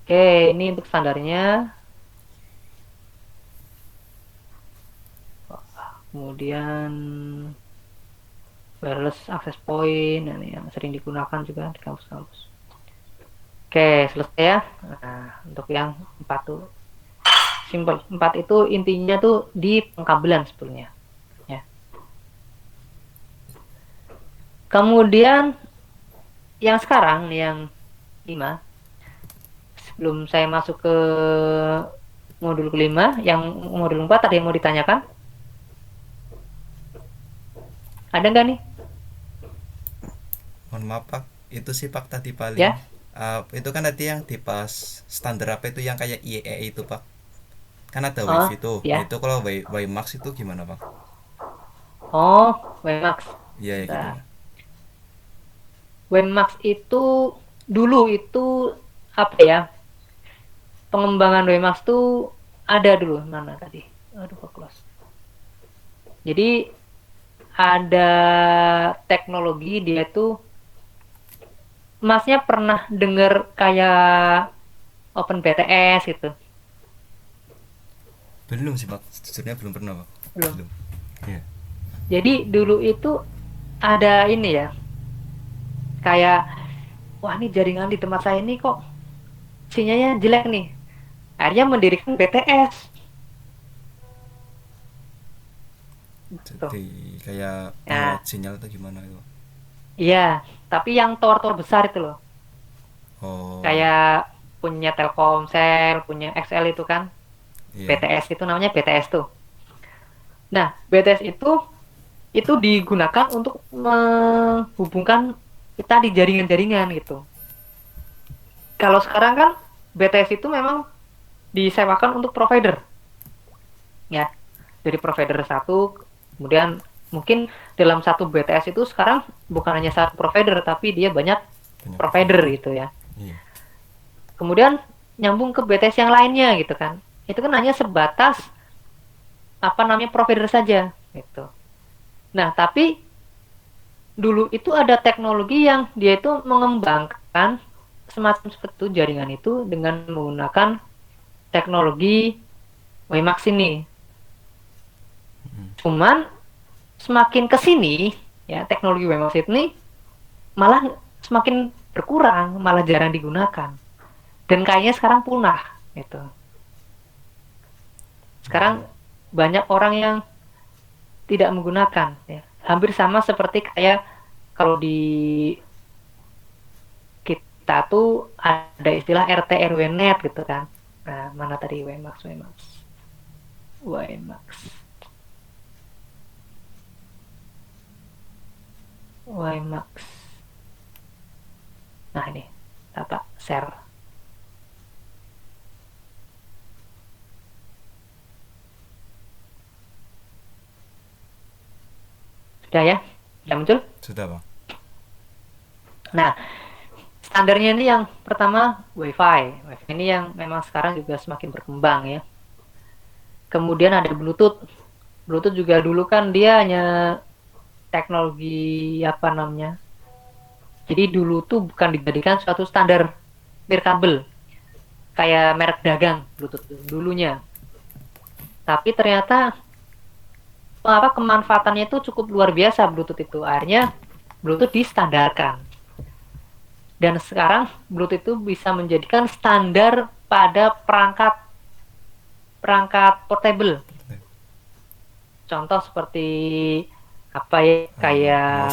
Oke, ini untuk standarnya. Kemudian wireless access point, ini yang sering digunakan juga di kampus-kampus. Oke, selesai ya. Nah, untuk yang 4 tuh simple. 4 itu intinya tuh di pengkabelan sebetulnya ya. Kemudian yang sekarang yang 5, sebelum saya masuk ke modul kelima, yang modul 4 ada yang mau ditanyakan? Ada nggak nih? Mohon maaf Pak, itu sih Pak tadi paling Ya. itu kan tadi yang tipe standar apa itu yang kayak IEE itu Pak, kan ada Oh, wifi tuh. Nah, ya. itu kalau WiMAX itu gimana Pak? Oh, WiMAX. Iya ya, Nah, gimana? WiMAX itu dulu itu pengembangan WiMAX tuh ada dulu mana tadi? Aduh, kok close. Jadi ada teknologi dia tuh, Masnya pernah dengar kayak Open BTS gitu? Belum sih Pak, sejujurnya belum pernah Pak. Belum. Belum. Iya. Jadi dulu itu ada ini ya, kayak wah, ini jaringan di tempat saya ini kok sinyalnya jelek nih. Akhirnya mendirikan BTS. Tuh. Jadi kayak Nah, penguat sinyal atau gimana itu? iya, tapi yang tower-tower besar itu loh. Oh, Kayak punya Telkomsel, punya XL itu kan. iya. BTS itu namanya BTS tuh. Nah, BTS itu digunakan untuk menghubungkan kita di jaringan-jaringan gitu. Kalau sekarang kan BTS itu memang disewakan untuk provider, ya. Dari provider satu, kemudian mungkin dalam satu BTS itu sekarang bukan hanya satu provider, tapi dia banyak Banyak provider provider. gitu ya. Iya. Kemudian nyambung ke BTS yang lainnya gitu kan. Itu kan hanya sebatas apa namanya provider saja gitu. Nah, tapi dulu itu ada teknologi yang dia itu mengembangkan semacam seperti itu jaringan itu dengan menggunakan teknologi WiMAX ini. Cuman semakin ke sini ya teknologi WiMAX ini malah semakin berkurang, malah jarang digunakan. Dan kayaknya sekarang punah gitu. Sekarang banyak orang yang tidak menggunakan ya. Hampir sama seperti kayak kalau di kita tuh ada istilah RT RW net gitu kan. Nah, mana tadi WiMAX WiMAX WiMAX WiMAX. Nah, ini apa share. Sudah ya? Sudah muncul? Sudah, Bang. Nah, standarnya ini yang pertama WiFi. WiFi ini yang memang sekarang juga semakin berkembang ya. Kemudian ada Bluetooth. Bluetooth juga dulu kan dia hanya teknologi apa namanya. Jadi dulu tuh bukan dijadikan suatu standar nirkabel kayak merek dagang Bluetooth dulunya. Tapi ternyata apa kemanfaatannya itu cukup luar biasa Bluetooth itu. Akhirnya Bluetooth distandarkan. Dan sekarang Bluetooth itu bisa menjadikan standar pada perangkat perangkat portable. Contoh seperti apa ya kayak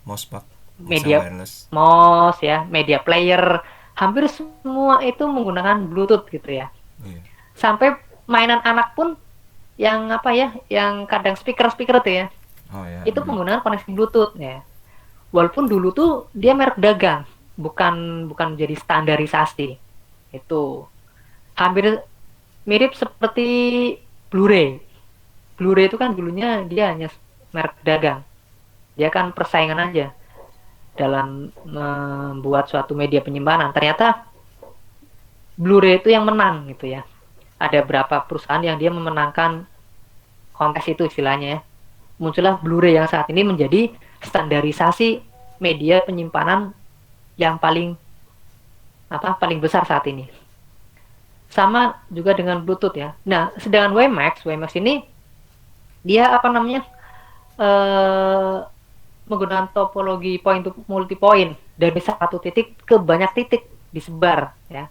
Mouse pak bisa media wireless. mouse ya, media player, hampir semua itu menggunakan Bluetooth gitu ya. Iya. Sampai mainan anak pun yang apa ya, yang kadang speaker-speaker tuh ya, Oh ya. itu menggunakan koneksi Bluetooth ya. Walaupun dulu tuh dia merek dagang, bukan bukan menjadi standarisasi. Itu hampir mirip seperti Blu-ray. Blu-ray itu kan dulunya dia hanya merek dagang. Dia kan persaingan aja dalam membuat suatu media penyimpanan. Ternyata Blu-ray itu yang menang gitu ya. Ada berapa perusahaan yang dia memenangkan kontes itu istilahnya ya. Muncullah Blu-ray yang saat ini menjadi standarisasi media penyimpanan yang paling besar saat ini. Sama juga dengan Bluetooth ya. Nah, sedangkan WiMAX ini dia apa namanya? eh Menggunakan topologi point to multi point dari satu titik ke banyak titik disebar ya.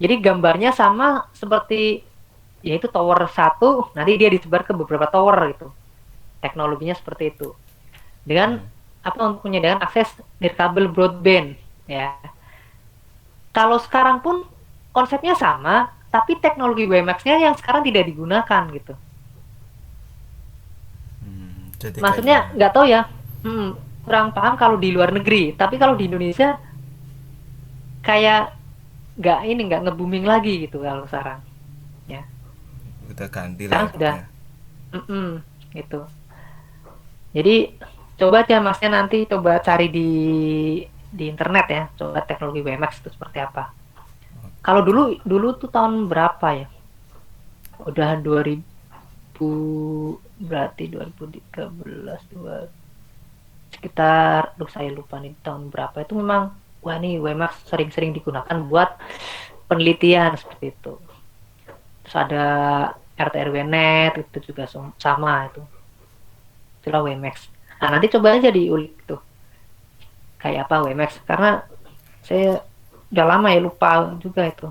Jadi gambarnya sama seperti yaitu tower satu, nanti dia disebar ke beberapa tower gitu. Teknologinya seperti itu. Dengan apa untuk menyediakan akses nirkabel broadband ya. Kalau sekarang pun konsepnya sama, tapi teknologi WiMAX-nya yang sekarang tidak digunakan gitu. Jadi Maksudnya kayak nggak tahu ya, kurang paham kalau di luar negeri. Tapi kalau di Indonesia kayak nggak nge-booming lagi gitu kalau sekarang. Ya, udah ganti lah sekarang sudah, efeknya. mm-mm, gitu. Jadi coba aja masnya nanti coba cari di internet ya, coba teknologi WiMAX itu seperti apa. Kalau dulu dulu tuh tahun berapa ya? Udah 2000 berarti 2013 dua sekitar saya lupa nih tahun berapa itu memang wah nih WiMAX sering-sering digunakan buat penelitian seperti itu. Terus ada RT RW net itu juga sama itu. Itulah WiMAX. Nah, nanti coba aja diulik tuh. Kayak apa WiMAX karena saya udah lama ya lupa juga itu.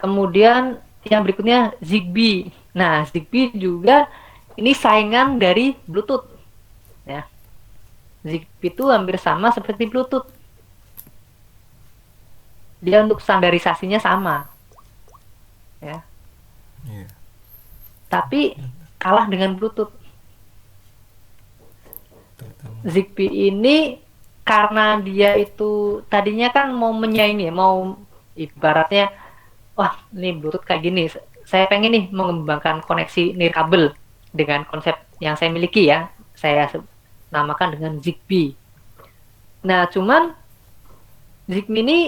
Kemudian yang berikutnya Zigbee. Nah, Zigbee juga ini saingan dari Bluetooth ya. Zigbee itu hampir sama seperti Bluetooth. Dia untuk standarisasinya sama ya. Iya. Tapi kalah dengan Bluetooth. Terutama. Zigbee ini karena dia itu tadinya kan mau menyaingi, mau ibaratnya, wah ini Bluetooth kayak gini, saya pengen nih mengembangkan koneksi nirkabel dengan konsep yang saya miliki ya, saya namakan dengan Zigbee. Nah cuman Zigbee ini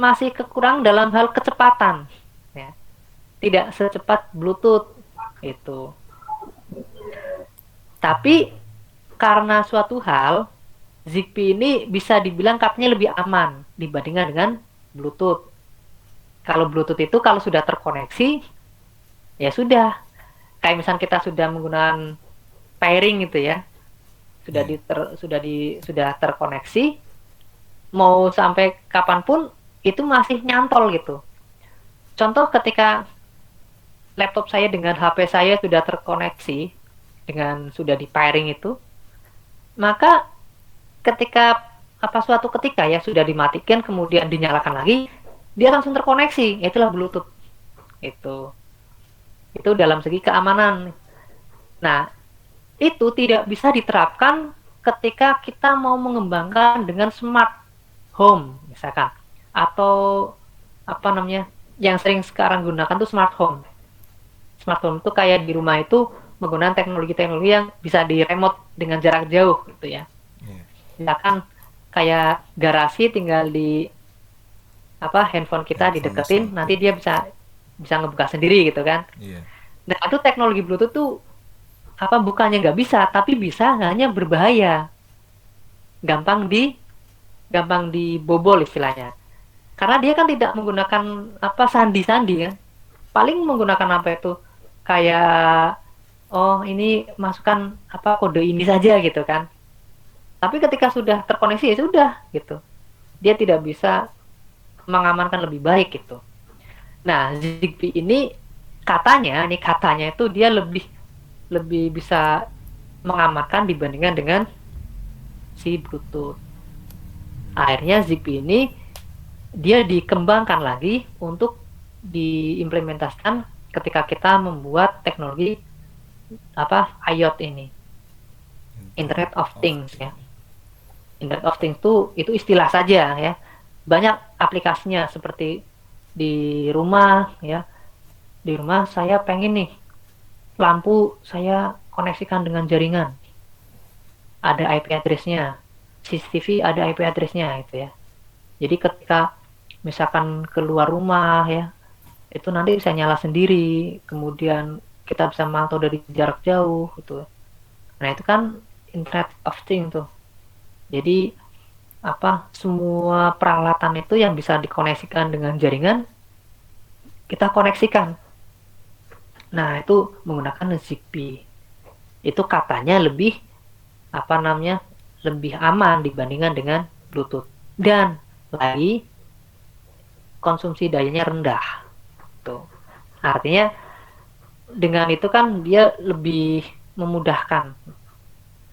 masih kekurang dalam hal kecepatan, ya. Tidak secepat Bluetooth itu. Tapi karena suatu hal, Zigbee ini bisa dibilang katanya lebih aman dibandingkan dengan Bluetooth. Kalau Bluetooth itu kalau sudah terkoneksi, ya sudah. Kayak misalnya kita sudah menggunakan pairing gitu ya, sudah terkoneksi, mau sampai kapanpun itu masih nyantol gitu. Contoh ketika laptop saya dengan HP saya sudah terkoneksi dengan sudah di pairing itu, maka ketika suatu ketika ya sudah dimatikan kemudian dinyalakan lagi, dia langsung terkoneksi. Itulah Bluetooth. Itu dalam segi keamanan. Nah, itu tidak bisa diterapkan ketika kita mau mengembangkan dengan smart home misalkan, atau apa namanya yang sering sekarang gunakan tuh smart home. Smart home itu kayak di rumah itu menggunakan teknologi-teknologi yang bisa di remote dengan jarak jauh gitu ya. Misalkan kayak garasi tinggal di handphone kita dideketin, nanti dia bisa ngebuka sendiri gitu kan. Nah itu teknologi Bluetooth tuh bukannya nggak bisa, tapi bisa, hanya berbahaya, gampang dibobol istilahnya, karena dia kan tidak menggunakan sandi-sandi kan, paling menggunakan kayak ini masukkan kode ini saja gitu kan. Tapi ketika sudah terkoneksi ya sudah gitu, dia tidak bisa mengamankan lebih baik gitu. Nah Zigbee ini katanya itu dia lebih bisa mengamankan dibandingkan dengan si Bluetooth. Akhirnya Zigbee ini dia dikembangkan lagi untuk diimplementasikan ketika kita membuat teknologi IoT ini, Internet of Things ya. Internet of Things itu istilah saja ya. Banyak aplikasinya, seperti di rumah ya. Di rumah saya pengen nih lampu saya koneksikan dengan jaringan. Ada IP address-nya. CCTV ada IP address-nya gitu ya. Jadi ketika misalkan keluar rumah ya, itu nanti bisa nyala sendiri, kemudian kita bisa mantau dari jarak jauh gitu. Nah itu kan Internet of Things tuh. Jadi semua peralatan itu yang bisa dikoneksikan dengan jaringan kita koneksikan. Nah itu menggunakan Zigbee. Itu katanya lebih lebih aman dibandingkan dengan Bluetooth, dan lagi konsumsi dayanya rendah. Tuh. Artinya dengan itu kan dia lebih memudahkan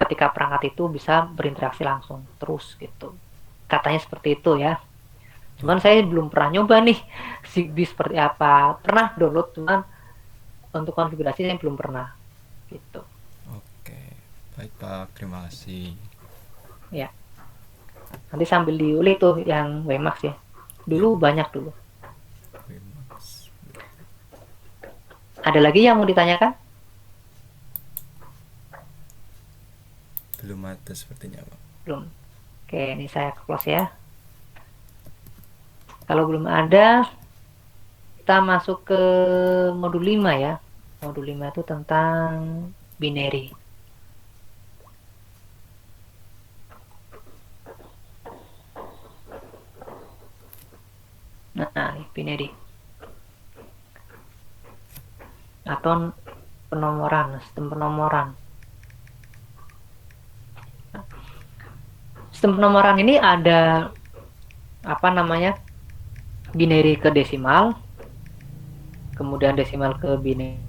ketika perangkat itu bisa berinteraksi langsung terus gitu. Katanya seperti itu ya. Cuman saya belum pernah nyoba nih Zigbee seperti apa. Pernah download, cuman untuk konfigurasi saya belum pernah gitu. Oke, baik Pak, terima kasih. Ya. Nanti sambil diulik tuh yang WMAX ya. Dulu banyak dulu. Ada lagi yang mau ditanyakan? Belum ada sepertinya Pak. Belum. Oke, ini saya close ya. Kalau belum ada, kita masuk ke modul 5 ya. Modul 5 itu tentang binary. Nah, binary. Atau sistem penomoran. Sistem penomoran ini ada binary ke desimal, kemudian desimal ke binary.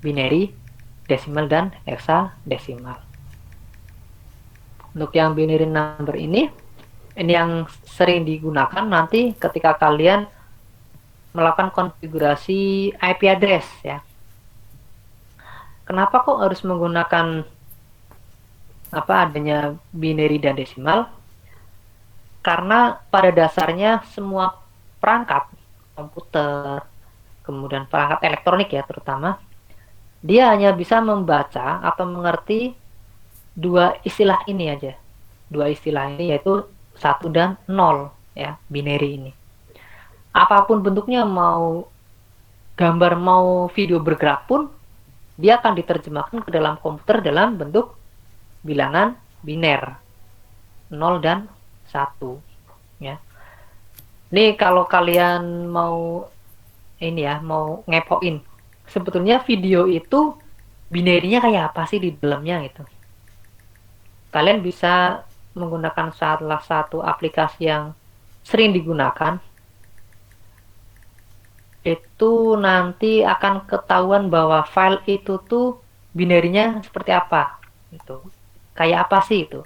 Binary, desimal, dan hexadesimal. Untuk yang binary number ini yang sering digunakan nanti ketika kalian melakukan konfigurasi IP address ya. Kenapa kok harus menggunakan adanya binary dan desimal? Karena pada dasarnya semua perangkat komputer, kemudian perangkat elektronik ya terutama, dia hanya bisa membaca atau mengerti dua istilah ini aja. Dua istilah ini yaitu 1 dan 0 ya, binary ini. Apapun bentuknya, mau gambar mau video bergerak pun dia akan diterjemahkan ke dalam komputer dalam bentuk bilangan biner 0 dan 1 ya. Ini kalau kalian mau mau ngepoin sebetulnya video itu binary-nya kayak apa sih di dalamnya gitu. Kalian bisa menggunakan salah satu aplikasi yang sering digunakan, itu nanti akan ketahuan bahwa file itu tuh binary-nya seperti apa gitu. Kayak apa sih itu.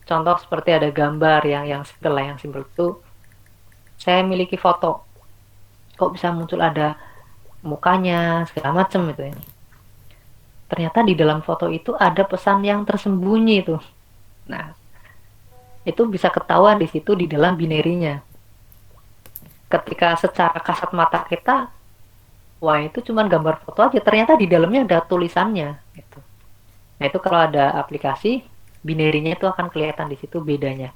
Contoh seperti ada gambar yang simple itu, saya miliki foto, kok bisa muncul ada mukanya segala macam itu ya. Ternyata di dalam foto itu ada pesan yang tersembunyi itu. Nah, itu bisa ketahuan di situ di dalam binary-nya. Ketika secara kasat mata kita, wah itu cuma gambar foto aja, ternyata di dalamnya ada tulisannya gitu. Nah, itu kalau ada aplikasi, binary-nya itu akan kelihatan di situ bedanya.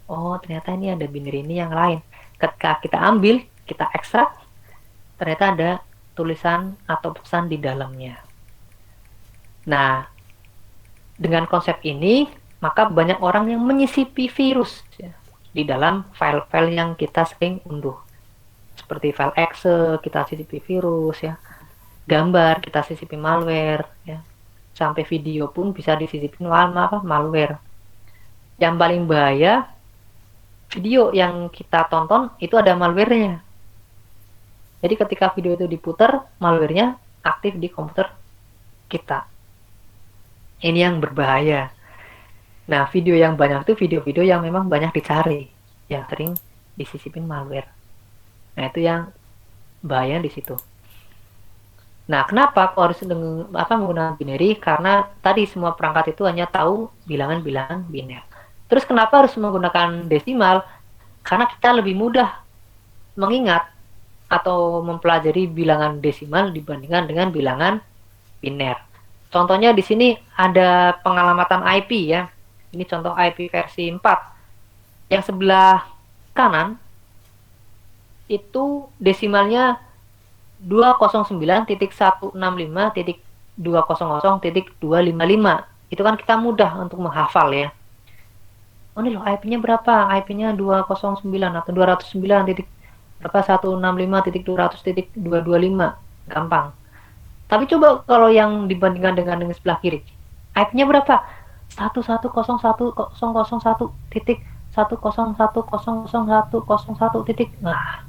Oh, ternyata ini ada binary ini yang lain. Ketika kita ambil, kita ekstrak, ternyata ada tulisan atau pesan di dalamnya. Nah, dengan konsep ini, maka banyak orang yang menyisipi virus ya, di dalam file-file yang kita sering unduh. Seperti file Excel, kita sisipi virus ya. Gambar, kita sisipi malware ya. Sampai video pun bisa disisipin malware. Yang paling bahaya, video yang kita tonton itu ada malware-nya. Jadi ketika video itu diputar, malware-nya aktif di komputer kita. Ini yang berbahaya. Nah, video yang banyak itu video-video yang memang banyak dicari, yang sering disisipin malware. Nah, itu yang bahaya di situ. Nah, kenapa kok harus menggunakan binary? Karena tadi semua perangkat itu hanya tahu bilangan-bilangan biner. Terus kenapa harus menggunakan desimal? Karena kita lebih mudah mengingat atau mempelajari bilangan desimal dibandingkan dengan bilangan biner. Contohnya di sini ada pengalamatan IP ya. Ini contoh IP versi 4. Yang sebelah kanan itu desimalnya 209.165.200.255. Itu kan kita mudah untuk menghafal ya. Oh ini loh IP-nya berapa? IP-nya 209 atau 209 berapa 165.200.225. Gampang. Tapi coba kalau yang dibandingkan dengan sebelah kiri. IP-nya berapa? 111.101.101.101 titik. Nah,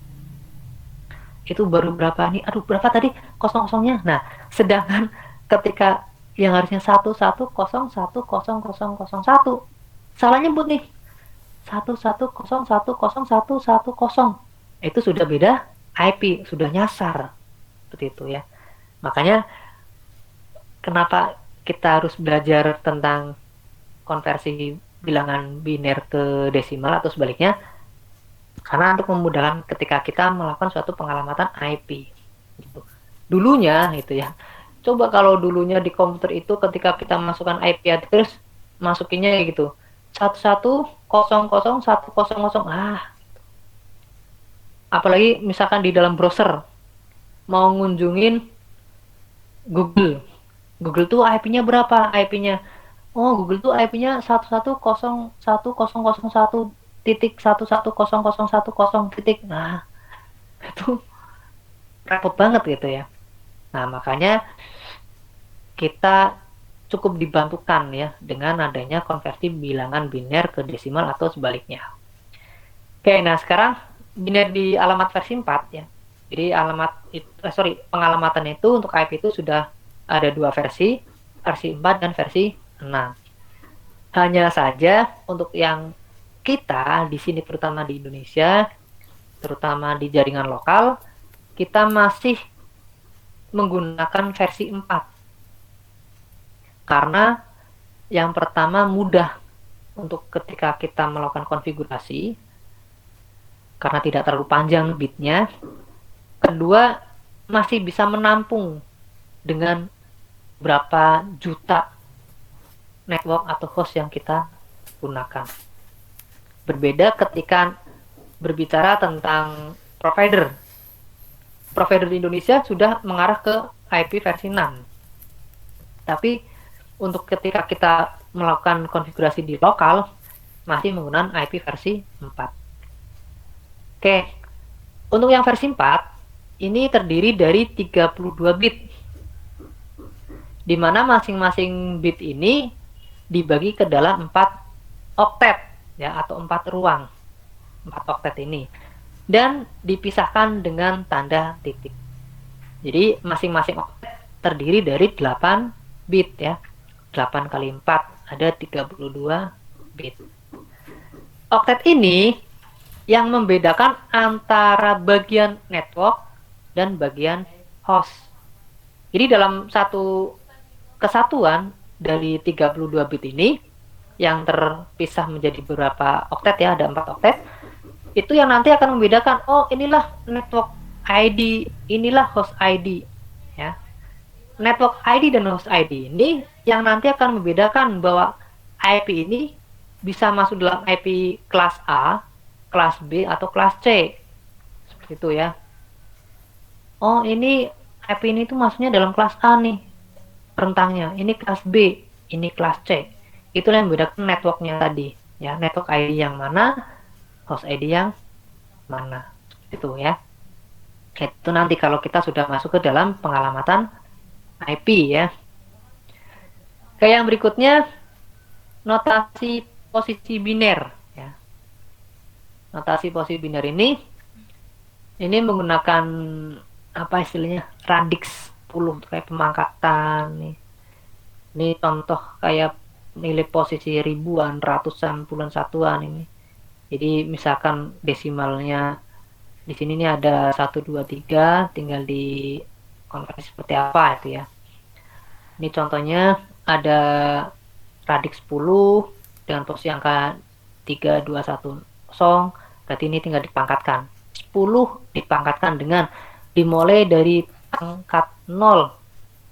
itu baru berapa nih? Aduh, berapa tadi kosong-kosongnya? Nah, sedangkan ketika yang harusnya 1101001 salah nyebut nih. 110101110. Itu sudah beda IP, sudah nyasar. Seperti itu ya. Makanya kenapa kita harus belajar tentang konversi bilangan biner ke desimal atau sebaliknya? Karena untuk memudahkan ketika kita melakukan suatu pengalamatan IP gitu. Dulunya itu ya. Coba kalau dulunya di komputer itu ketika kita masukkan IP address masukinnya gitu. 1100.100. Apalagi misalkan di dalam browser mau ngunjungin Google. Google tuh IP-nya berapa? IP-nya. Oh, Google tuh IP-nya 110.101.1100.1010 titik. Nah, itu repot banget gitu ya. Nah, makanya kita cukup dibantukan ya dengan adanya konversi bilangan biner ke desimal atau sebaliknya. Oke, nah sekarang biner di alamat versi 4 ya. Jadi pengalamatan itu untuk IP itu sudah ada dua versi 4 dan versi 6. Hanya saja untuk yang kita di sini terutama di Indonesia, terutama di jaringan lokal, kita masih menggunakan versi 4. Karena yang pertama mudah untuk ketika kita melakukan konfigurasi, karena tidak terlalu panjang bitnya. Kedua, masih bisa menampung dengan berapa juta network atau host yang kita gunakan. Berbeda ketika berbicara tentang provider. Provider di Indonesia sudah mengarah ke IP versi 6. Tapi untuk ketika kita melakukan konfigurasi di lokal, masih menggunakan IP versi 4. Oke, untuk yang versi 4, ini terdiri dari 32 bit. Di mana masing-masing bit ini dibagi ke dalam 4 oktet ya, atau 4 ruang. 4 oktet ini. Dan dipisahkan dengan tanda titik. Jadi masing-masing oktet terdiri dari 8 bit ya. 8 kali 4 ada 32 bit. Oktet ini yang membedakan antara bagian network dan bagian host. Jadi dalam satu kesatuan dari 32 bit ini yang terpisah menjadi beberapa oktet ya, ada 4 oktet. Itu yang nanti akan membedakan, oh inilah network ID, inilah host ID ya. Network ID dan host ID ini yang nanti akan membedakan bahwa IP ini bisa masuk dalam IP kelas A, kelas B atau kelas C. Seperti itu ya. Oh, ini IP ini tuh masuknya dalam kelas A nih. Rentangnya, ini kelas B, ini kelas C. Itulah yang membedakan networknya tadi, ya. Network ID yang mana, host ID yang mana. Itu ya. Itu nanti kalau kita sudah masuk ke dalam pengalamatan IP ya. Kayak yang berikutnya, notasi posisi biner ya. Notasi posisi biner ini menggunakan apa istilahnya, radix 10 kayak pemangkatan nih. Ini contoh kayak nilai posisi ribuan, ratusan, puluhan satuan ini. Jadi misalkan desimalnya di sini nih ada 1 2 3, tinggal di konversi seperti apa itu ya. Ini contohnya ada radix 10 dengan posisi angka 3 2 1 0, berarti ini tinggal dipangkatkan. 10 dipangkatkan dengan dimulai dari pangkat 0,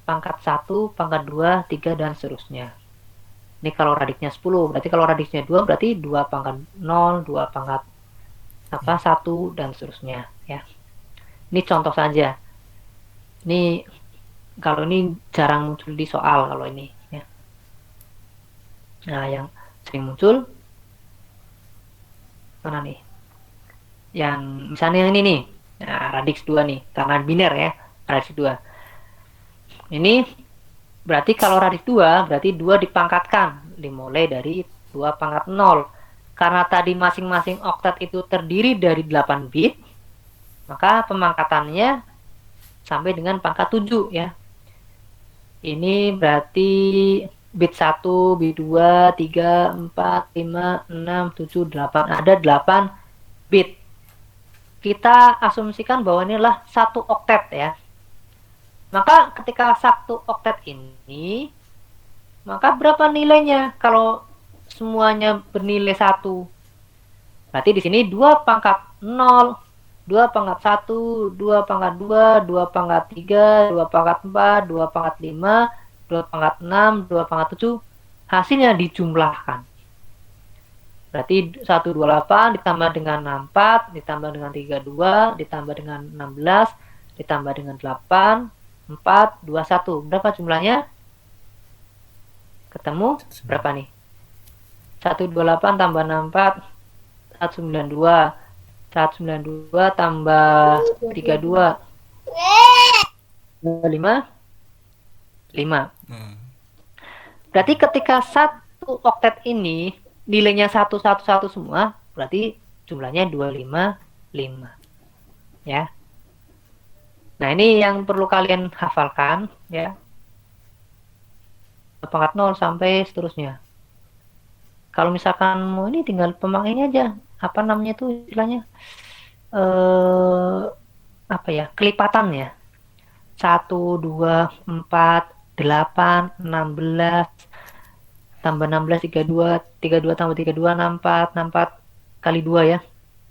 pangkat 1, pangkat 2, 3 dan seterusnya. Ini kalau radiksnya 10, berarti kalau radiksnya 2 berarti 2 pangkat 0, 2 pangkat 1 dan seterusnya ya. Ini contoh saja. Ini kalau ini jarang muncul di soal kalau ini ya. Nah, yang sering muncul mana nih? Yang misalnya ini nih. Nah, radix 2 nih, karena biner ya, radix 2. Ini berarti kalau radix 2 berarti 2 dipangkatkan, dimulai dari 2 pangkat 0. Karena tadi masing-masing oktet itu terdiri dari 8 bit, maka pemangkatannya sampai dengan pangkat 7 ya. Ini berarti bit 1, bit 2, 3, 4, 5, 6, 7, 8. Ada 8 bit. Kita asumsikan bahwa ini adalah 1 oktet ya. Maka ketika 1 oktet ini, maka berapa nilainya kalau semuanya bernilai 1? Berarti di sini 2 pangkat 0, 2 pangkat 1, 2 pangkat 2, 2 pangkat 3, 2 pangkat 4, 2 pangkat 5, 2 pangkat 6, 2 pangkat 7. Hasilnya dijumlahkan. Berarti 128 ditambah dengan 64, ditambah dengan 32, ditambah dengan 16, ditambah dengan 8, 4, 21. Berapa jumlahnya? Ketemu berapa nih? 128 tambah 64, 192. 192 tambah 32, 25, 5. Hmm. Berarti ketika satu oktet ini nilainya 111 semua, berarti jumlahnya 255 ya. Nah, ini yang perlu kalian hafalkan ya. Pangkat 0 sampai seterusnya. Kalau misalkan mau ini tinggal pemakainya aja. Apa namanya tuh istilahnya? Apa ya? Kelipatan ya. 1, 2, 4, 8, 16 tambah 16 32 tambah 32 64 64 kali 2 ya.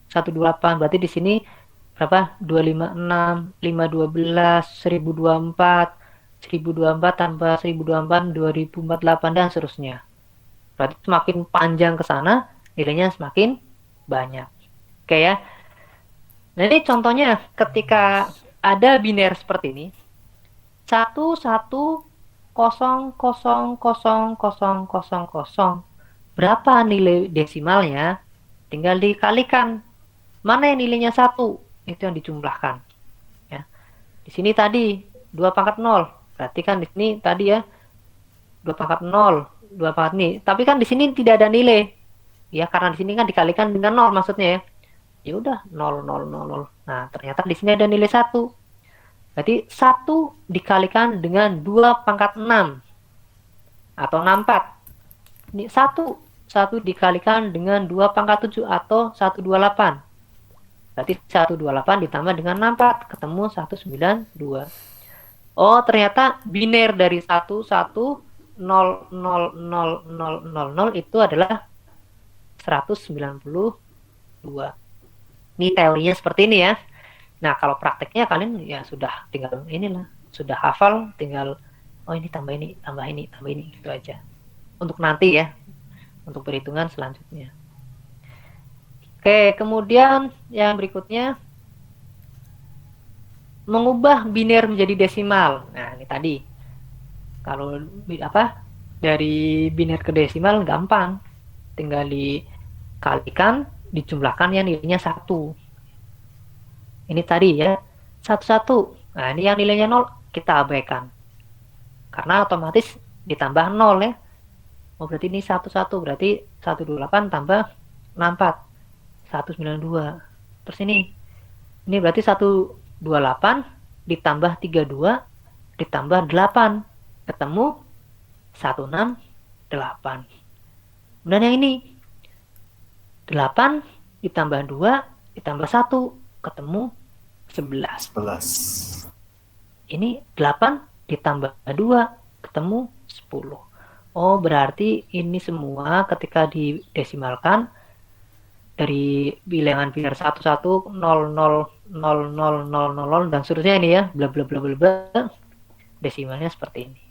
128 berarti di sini berapa? 256 512 1024 1024 tambah 1024 2048 dan seterusnya. Berarti semakin panjang ke sana nilainya semakin banyak. Oke ya. Nah, ini contohnya ketika ada biner seperti ini. 1,0,0,0,0,0. Berapa nilai desimalnya? Tinggal dikalikan. Mana yang nilainya 1? Itu yang dijumlahkan. Ya. Di sini tadi 2 pangkat 0. Berarti kan di sini tadi ya 2 pangkat 0, 2 pangkat ini. Tapi kan di sini tidak ada nilai. Ya, karena di sini kan dikalikan dengan 0 maksudnya ya. Ya udah 0 0 0 0. Nah, ternyata di sini ada nilai 1. Berarti 1 dikalikan dengan 2 pangkat 6 atau 64. Ini 1 dikalikan dengan 2 pangkat 7 atau 128. Berarti 128 ditambah dengan 64 ketemu 192. Oh, ternyata biner dari 1 1 0 0 0 0 0 0 itu adalah 192. Ini teorinya seperti ini ya. Nah, kalau prakteknya kalian ya sudah tinggal inilah, sudah hafal, tinggal oh ini tambah ini, tambah ini, tambah ini gitu aja. Untuk nanti ya, untuk perhitungan selanjutnya. Oke, kemudian yang berikutnya mengubah biner menjadi desimal. Nah, ini tadi. Kalau apa? Dari biner ke desimal gampang. Tinggal dikalikan, dijumlahkan yang nilainya 1. Ini tadi ya, 11. Nah, ini yang nilainya 0 kita abaikan. Karena otomatis ditambah 0 ya. Oh, berarti ini 11, berarti 128 tambah 64. 192. Terus ini berarti 128 ditambah 32 ditambah 8 ketemu 168. Kemudian yang ini 8 ditambah 2 ditambah 1 ketemu 11. 11. Ini 8 ditambah 2 ketemu 10. Oh, berarti ini semua ketika didesimalkan dari bilangan biner 1 1 0 0 0 0 0 0 dan seterusnya ini ya, bla bla bla bla bla. Desimalnya seperti ini.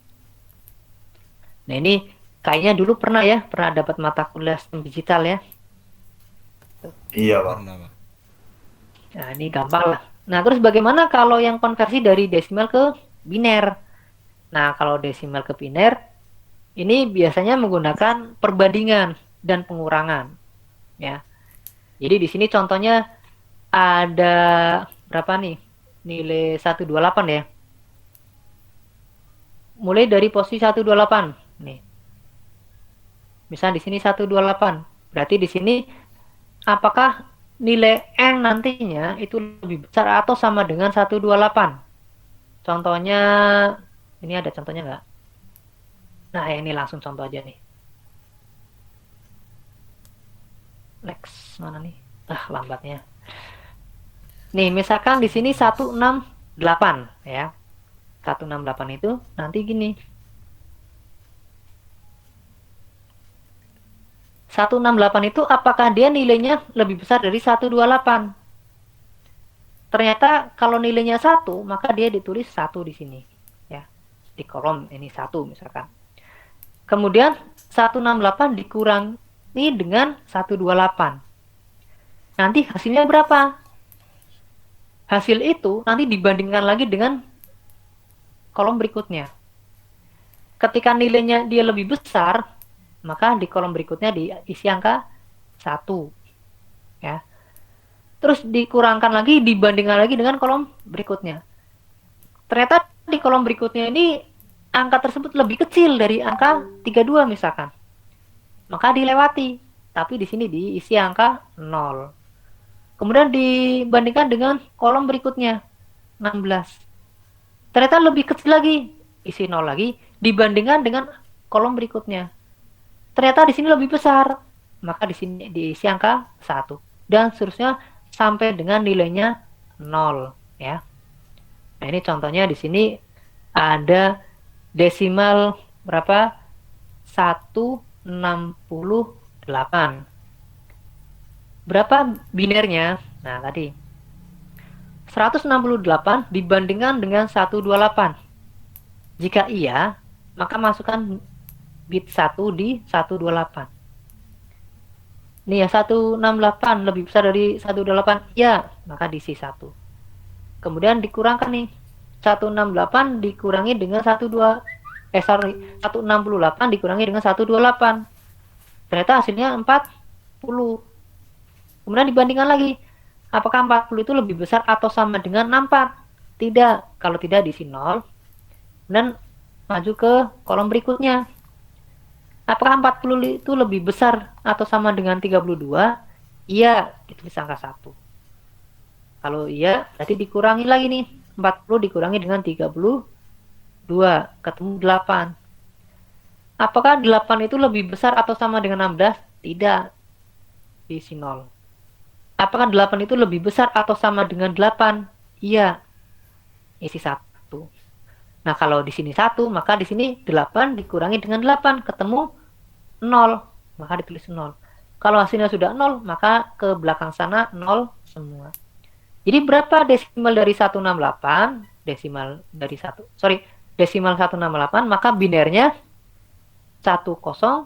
Nah, ini kayaknya dulu pernah dapat mata kuliah sistem digital ya. Iya, Pak. Pernah, Pak. Nah, ini gampang lah. Nah, terus bagaimana kalau yang konversi dari desimal ke biner? Nah, kalau desimal ke biner, ini biasanya menggunakan perbandingan dan pengurangan. Ya. Jadi di sini contohnya ada berapa nih? Nilai 128 ya. Mulai dari posisi 128 nih. Misal di sini 128. Berarti di sini apakah nilai N nantinya itu lebih besar atau sama dengan 128? Contohnya ini ada contohnya nggak? Nah, ini langsung contoh aja nih. Lex mana nih? Lambatnya. Nih, misalkan di sini 168 ya. 168 itu nanti gini. 168 itu apakah dia nilainya lebih besar dari 128? Ternyata kalau nilainya 1, maka dia ditulis 1 di sini ya. Di kolom ini 1 misalkan. Kemudian 168 dikurangi dengan 128. Nanti hasilnya berapa? Hasil itu nanti dibandingkan lagi dengan kolom berikutnya. Ketika nilainya dia lebih besar, maka di kolom berikutnya diisi angka 1. Ya. Terus dikurangkan lagi, dibandingkan lagi dengan kolom berikutnya. Ternyata di kolom berikutnya ini angka tersebut lebih kecil dari angka 32 misalkan, maka dilewati. Tapi di sini diisi angka 0. Kemudian dibandingkan dengan kolom berikutnya, 16. Ternyata lebih kecil lagi, isi 0 lagi, dibandingkan dengan kolom berikutnya. Ternyata di sini lebih besar, maka di sini diisi angka 1. Dan seterusnya sampai dengan nilainya 0. Ya. Nah, ini contohnya di sini ada desimal berapa? 168. Berapa binernya? Nah, tadi 168 dibandingkan dengan 128. Jika iya, maka masukkan bit 1 di 128. Nih ya, 168 lebih besar dari 128. Ya, maka diisi 1. Kemudian dikurangkan nih. 168 dikurangi dengan 168 dikurangi dengan 128. Ternyata hasilnya 40. Kemudian dibandingkan lagi, apakah 40 itu lebih besar atau sama dengan 64? Tidak. Kalau tidak diisi 0. Dan maju ke kolom berikutnya. Apakah 40 itu lebih besar atau sama dengan 32? Iya, ditulis angka 1. Kalau iya, berarti dikurangi lagi nih. 40 dikurangi dengan 32, ketemu 8. Apakah 8 itu lebih besar atau sama dengan 16? Tidak. Diisi 0. Apakah 8 itu lebih besar atau sama dengan 8? Iya. Isi 1. Nah, kalau di sini 1, maka di sini 8 dikurangi dengan 8, ketemu 0. Maka ditulis 0. Kalau hasilnya sudah 0, maka ke belakang sana 0 semua. Jadi berapa desimal dari 168? Desimal 168, maka binernya 10101000.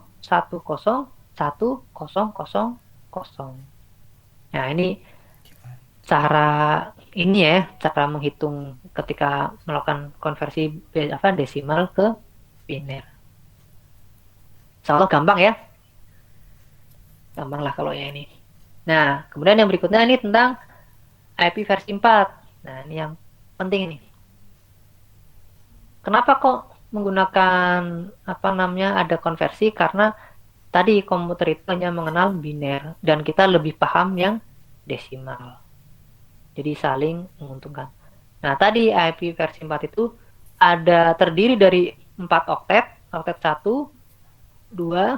Nah, ini cara menghitung ketika melakukan konversi desimal ke biner. Insyaallah gampang ya. Gampang lah kalau ya ini. Nah, kemudian yang berikutnya ini tentang IP versi 4. Nah, ini yang penting ini. Kenapa kok menggunakan ada konversi? Karena tadi komputer itu hanya mengenal biner dan kita lebih paham yang desimal. Jadi saling menguntungkan. Nah, tadi IP versi 4 itu terdiri dari 4 oktet 1, 2,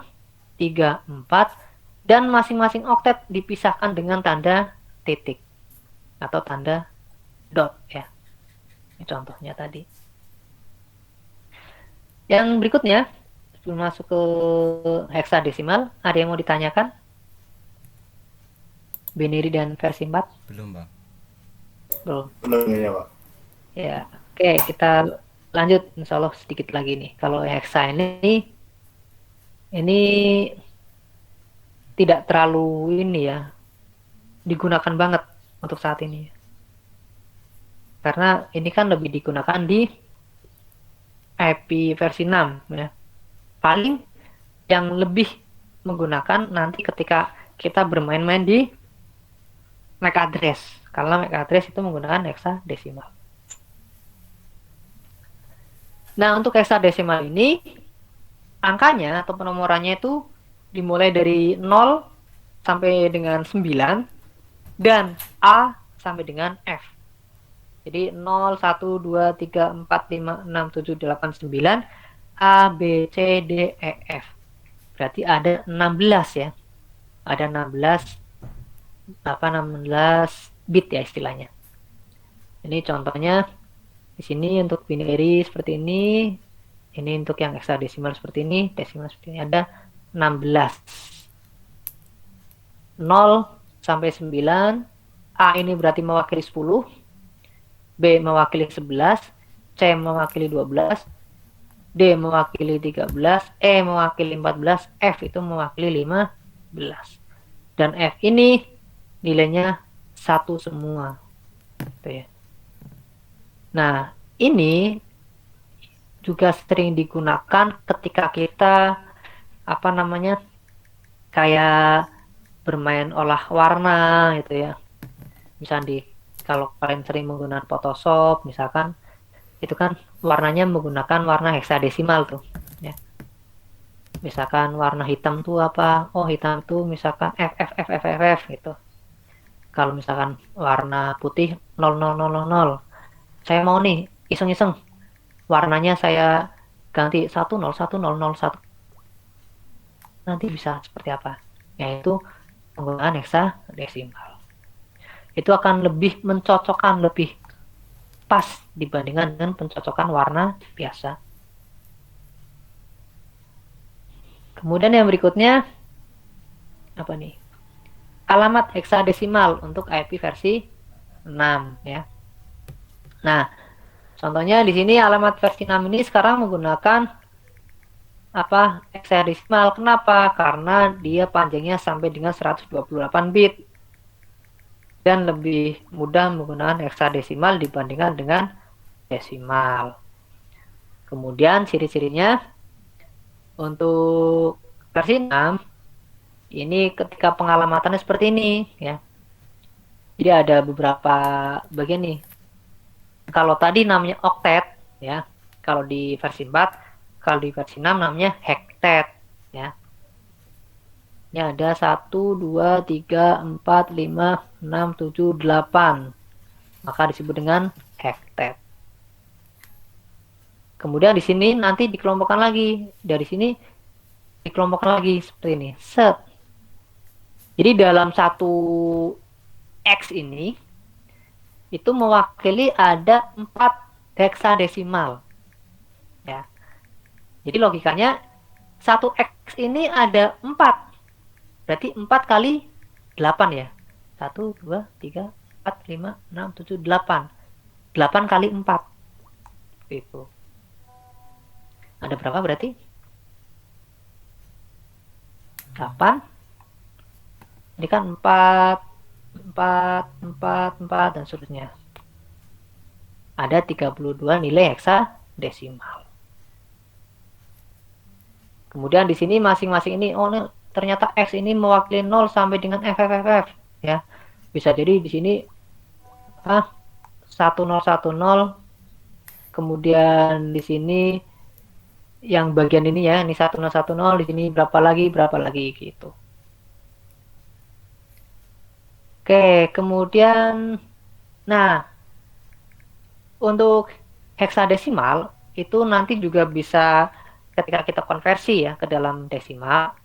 3, 4, dan masing-masing oktet dipisahkan dengan tanda titik atau tanda dot ya. Ini contohnya tadi. Yang berikutnya, sebelum masuk ke heksadesimal, ada yang mau ditanyakan? Binary dan versi 4? Belum, Bang. Belum ya, Pak. Ya, oke, kita lanjut insyaallah sedikit lagi nih. Kalau heksa ini tidak terlalu digunakan banget untuk saat ini. Karena ini kan lebih digunakan di IP versi 6 ya. Paling yang lebih menggunakan nanti ketika kita bermain-main di MAC address. Karena MAC address itu menggunakan heksadesimal. Nah, untuk heksadesimal ini angkanya atau penomorannya itu dimulai dari 0 sampai dengan 9 dan A sampai dengan F. Jadi 0, 1, 2, 3, 4, 5, 6, 7, 8, 9 A, B, C, D, E, F. Berarti ada 16 ya. Ada 16 bit ya istilahnya. Ini contohnya di sini untuk binary seperti ini. Ini untuk yang heksadesimal seperti ini, desimal seperti ini ada 16. 0 sampai 9. A ini berarti mewakili 10. B mewakili 11. C mewakili 12. D mewakili 13. E mewakili 14. F itu mewakili 15. Dan F ini nilainya 1 semua. Gitu ya. Nah, ini juga sering digunakan ketika kita kayak bermain olah warna gitu ya. Misalnya kalau kalian sering menggunakan Photoshop misalkan, itu kan warnanya menggunakan warna heksadesimal tuh ya. Misalkan warna hitam tuh apa? Oh, hitam tuh misalkan FFFFFF gitu. Kalau misalkan warna putih 00000, saya mau nih iseng-iseng warnanya saya ganti 101001, nanti bisa seperti apa? Yaitu penggunaan heksadesimal. Itu akan lebih mencocokkan, lebih pas dibandingkan dengan pencocokan warna biasa. Kemudian yang berikutnya apa nih? Alamat heksadesimal untuk IP versi 6 ya. Nah, contohnya di sini alamat versi 6 ini sekarang menggunakan apa? Heksadesimal. Kenapa? Karena dia panjangnya sampai dengan 128 bit dan lebih mudah menggunakan heksadesimal dibandingkan dengan desimal. Kemudian ciri-cirinya untuk versi 6 ini ketika pengalamannya seperti ini ya. Jadi ada beberapa bagian nih. Kalau tadi namanya octet ya. Kalau di versi 4, kalau di versi 6 namanya hectet ya. Ini ada 1 2 3 4 5 6 7 8. Maka disebut dengan hectet. Kemudian di sini nanti dikelompokkan lagi. Dari sini dikelompokkan lagi seperti ini. Set. Jadi dalam satu X ini itu mewakili ada 4 heksadesimal. Ya. Jadi logikanya 1X ini ada 4. Berarti 4 kali 8 ya. 1 2 3 4 5 6 7 8. 8 kali 4. Itu. Ada berapa berarti? 8. Ini kan 4, 4, 4, 4, dan seterusnya. Ada 32 nilai heksadesimal. Kemudian di sini masing-masing ini, oh ternyata X ini mewakili 0 sampai dengan FFFF. Ya. Bisa jadi di sini 1010, kemudian di sini yang bagian ini ya, ini 1010, di sini berapa lagi gitu. Oke, kemudian nah untuk heksadesimal itu nanti juga bisa ketika kita konversi ya ke dalam desimal,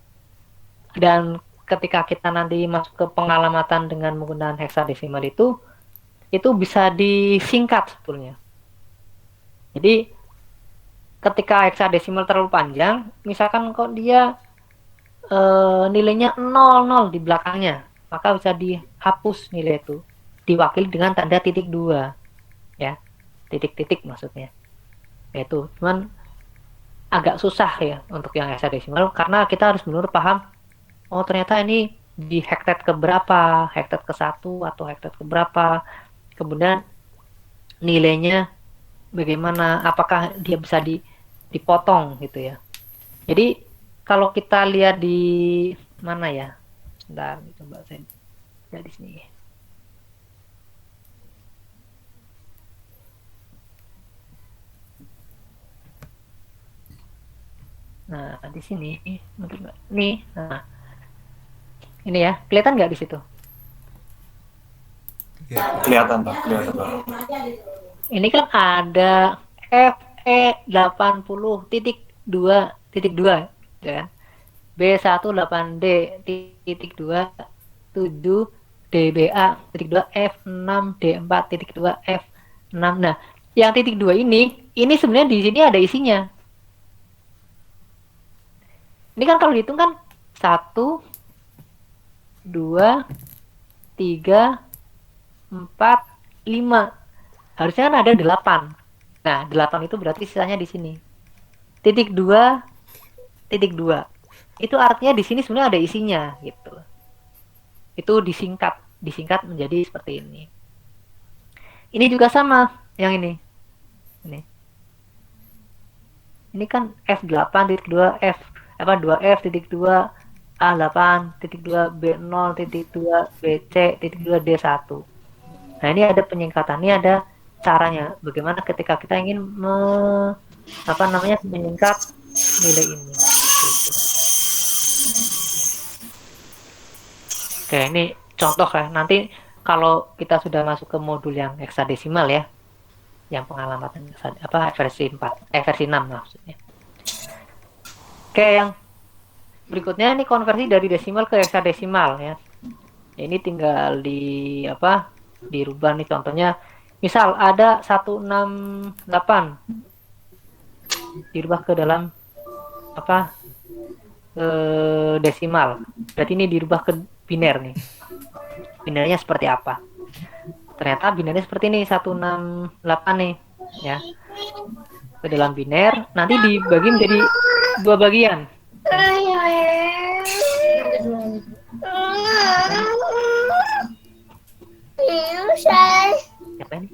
dan ketika kita nanti masuk ke pengalamatan dengan menggunakan heksadesimal itu bisa disingkat sebetulnya. Jadi ketika heksadesimal terlalu panjang, misalkan kok dia nilainya 00 di belakangnya, maka bisa dihapus nilai itu, diwakili dengan tanda titik 2 ya, titik-titik maksudnya. Itu cuman agak susah ya untuk yang heksadesimal, karena kita harus benar paham, oh ternyata ini di hektet keberapa, hektet ke-1 atau hektet keberapa, kemudian nilainya bagaimana, apakah dia bisa dipotong gitu ya. Jadi kalau kita lihat di mana ya, sebentar, coba saya lihat di sini. Nah, di sini, nih, nah, ini ya, kelihatan nggak di situ? Kelihatan Pak, kelihatan Pak. Ini kan ada FE80.2.2 ya kan? B18D titik 2 7 DBA titik 2 F6 D4 titik 2 F6. Nah, yang titik 2 ini sebenarnya di sini ada isinya. Ini kan kalau dihitung kan 1 2 3 4 5. Harusnya kan ada 8. Nah, 8 itu berarti sisanya di sini. Titik 2 titik 2. Itu artinya di sini sebenarnya ada isinya gitu. Itu disingkat menjadi seperti ini. Ini juga sama yang ini. Ini kan F8.2 2F titik 2 A8 titik 2 B0 titik 2 BC titik 2 D1. Nah, ini ada penyingkatan, ini ada caranya bagaimana ketika kita ingin menyingkat nilai ini. Oke, ini contoh ya. Nanti kalau kita sudah masuk ke modul yang heksadesimal ya, yang pengalamatan versi 4, versi 6 maksudnya. Oke, yang berikutnya ini konversi dari desimal ke heksadesimal ya. Ini tinggal dirubah nih, contohnya misal ada 168 dirubah ke dalam desimal, berarti ini dirubah ke biner nih. Binernya seperti apa? Ternyata binernya seperti ini, 168 nih ya, ke dalam biner, nanti dibagi menjadi 2 bagian. Siapa ini?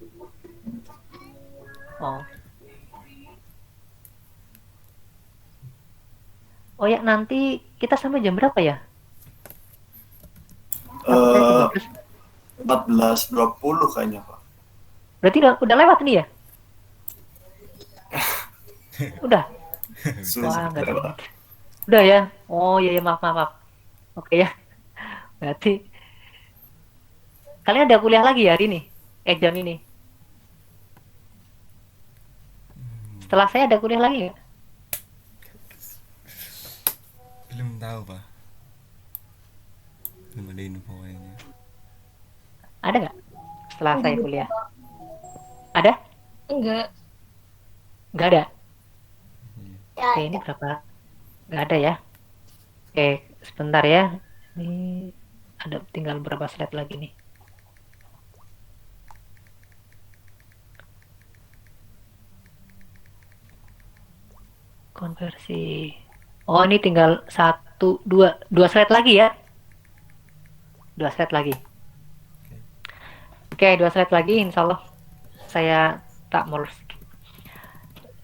Oh ya, nanti kita sampai jam berapa ya? 14.20 kayaknya, Pak. Berarti udah lewat nih ya? Udah? Wah, enggak ada. Udah ya? Oh iya, maaf. Oke ya. Berarti kalian ada kuliah lagi ya hari ini? Jam ini? Setelah saya ada kuliah lagi nggak? Belum tahu, Pak. Belum ada info kayaknya. Ada nggak setelah saya kuliah? Ada? Enggak. Nggak ada? Ya, Oke, ini berapa? Nggak ada ya? Oke, sebentar ya. Ini ada tinggal berapa slide lagi nih? Konversi. Oh, ini tinggal 2 slide lagi ya? 2 slide lagi. Oke, 2 slide lagi, insya Allah saya tak molor.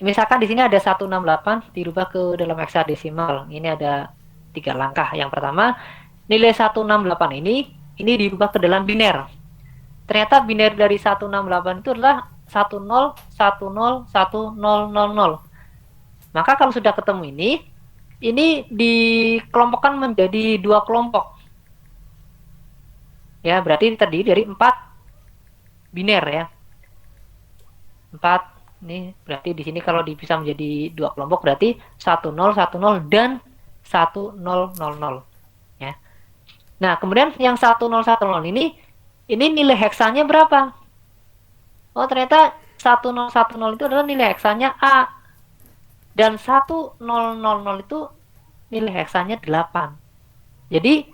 Misalkan di sini ada 168 dirubah ke dalam heksadesimal. Ini ada 3 langkah. Yang pertama, nilai 168 ini dirubah ke dalam biner. Ternyata biner dari 168 itu adalah 10101000. Maka kalau sudah ketemu ini dikelompokkan menjadi 2 kelompok. Ya, berarti terdiri dari 4 biner ya. 4 ini berarti di sini kalau dipisah menjadi 2 kelompok berarti 1010 dan 1000 ya. Nah, kemudian yang 1010 ini nilai heksanya berapa? Oh, ternyata 1010 itu adalah nilai heksanya A. Dan 1000 itu nilai heksanya 8. Jadi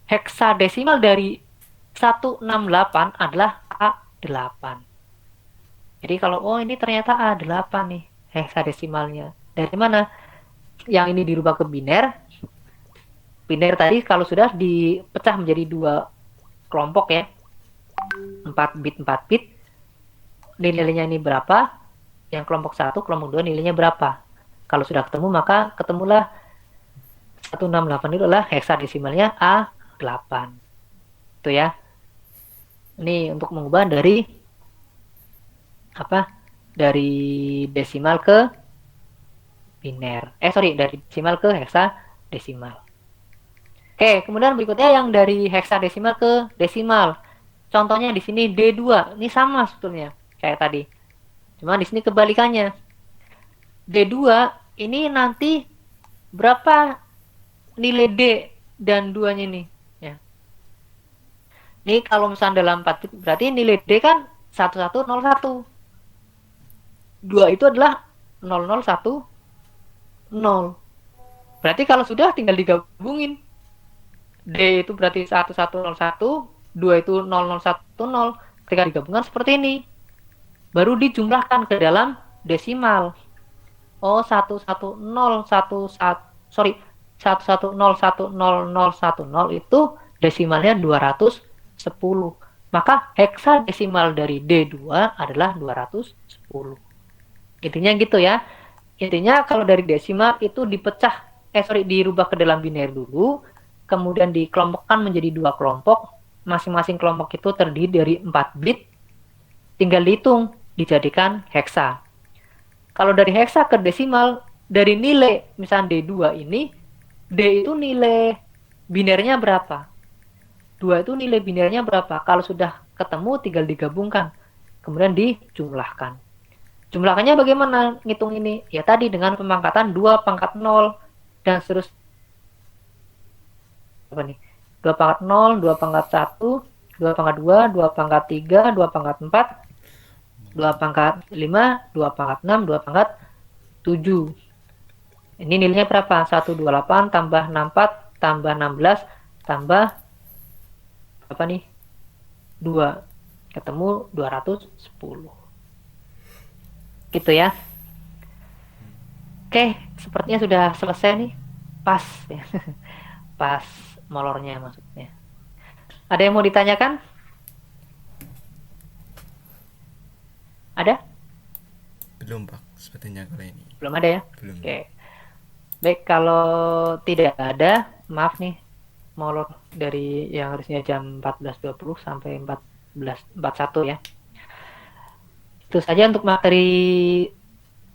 heksadesimal dari 168 adalah A8. Jadi kalau ini ternyata A8 nih heksadesimalnya. Dari mana? Yang ini dirubah ke biner. Biner tadi kalau sudah dipecah menjadi 2 kelompok ya. 4 bit. Nilainya ini berapa? Yang kelompok 1, kelompok 2 nilainya berapa? Kalau sudah ketemu maka ketemulah 168 itu adalah heksadesimalnya A8. Itu ya. Ini untuk mengubah dari dari desimal ke biner. Dari desimal ke heksadesimal. Oke, kemudian berikutnya yang dari heksadesimal ke desimal. Contohnya di sini D2. Ini sama sebetulnya kayak tadi. Cuma di sini kebalikannya. D2 ini nanti berapa nilai D dan 2-nya nih ya. Ini kalau misalnya dalam 4 bit berarti nilai D kan 1101. 2 itu adalah 0010. Berarti kalau sudah tinggal digabungin. D itu berarti 1101, 2 itu 0010. Ketika digabungkan seperti ini. Baru dijumlahkan ke dalam desimal. 1101010 itu desimalnya 210. Maka heksadesimal dari D2 adalah 210. Intinya gitu ya. Intinya kalau dari desimal itu dirubah ke dalam biner dulu, kemudian dikelompokkan menjadi 2 kelompok. Masing-masing kelompok itu terdiri dari 4 bit. Tinggal dihitung dijadikan heksa. Kalau dari heksa ke desimal, dari nilai misalnya D2 ini, D itu nilai binernya berapa? 2 itu nilai binernya berapa? Kalau sudah ketemu tinggal digabungkan, kemudian dijumlahkan. Jumlahkannya bagaimana ngitung ini? Ya tadi dengan pemangkatan 2 pangkat 0 dan seterusnya. Apa nih? 2 pangkat 0, 2 pangkat 1, 2 pangkat 2, 2 pangkat 3, 2 pangkat 4, 2 pangkat 5, 2 pangkat 6, 2 pangkat 7. Ini nilainya berapa? 128 tambah 64 tambah 16 tambah apa nih? 2. Ketemu 210. Gitu ya. Oke, sepertinya sudah selesai nih. Pas ya. Pas molornya maksudnya. Ada yang mau ditanyakan? Ada? Belum, Pak. Sepertinya kali ini. Belum ada ya? Belum. Oke. Baik, kalau tidak ada, maaf nih, molor dari yang harusnya jam 14.20 sampai 14.41 ya. Itu saja untuk materi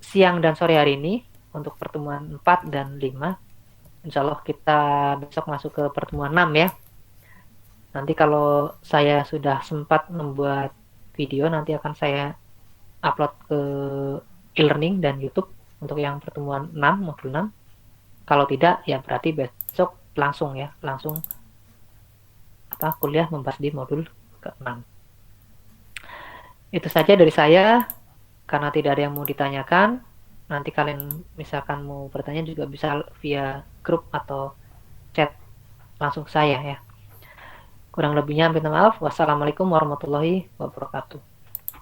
siang dan sore hari ini untuk pertemuan 4 dan 5. Insya Allah kita besok masuk ke pertemuan 6 ya. Nanti kalau saya sudah sempat membuat video, nanti akan saya upload ke e-learning dan YouTube untuk yang pertemuan 6, modul 6. Kalau tidak, ya berarti besok langsung ya, langsung kuliah membahas di modul ke-6. Itu saja dari saya, karena tidak ada yang mau ditanyakan. Nanti kalian misalkan mau bertanya juga bisa via grup atau chat langsung saya ya. Kurang lebihnya minta maaf. Wassalamualaikum warahmatullahi wabarakatuh.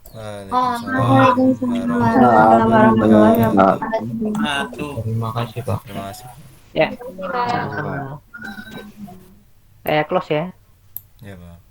Waalaikumsalam warahmatullahi wabarakatuh. Terima kasih, Pak. Terima kasih. Ya, Terima kasih, Pak. saya close ya. Ya, Pak.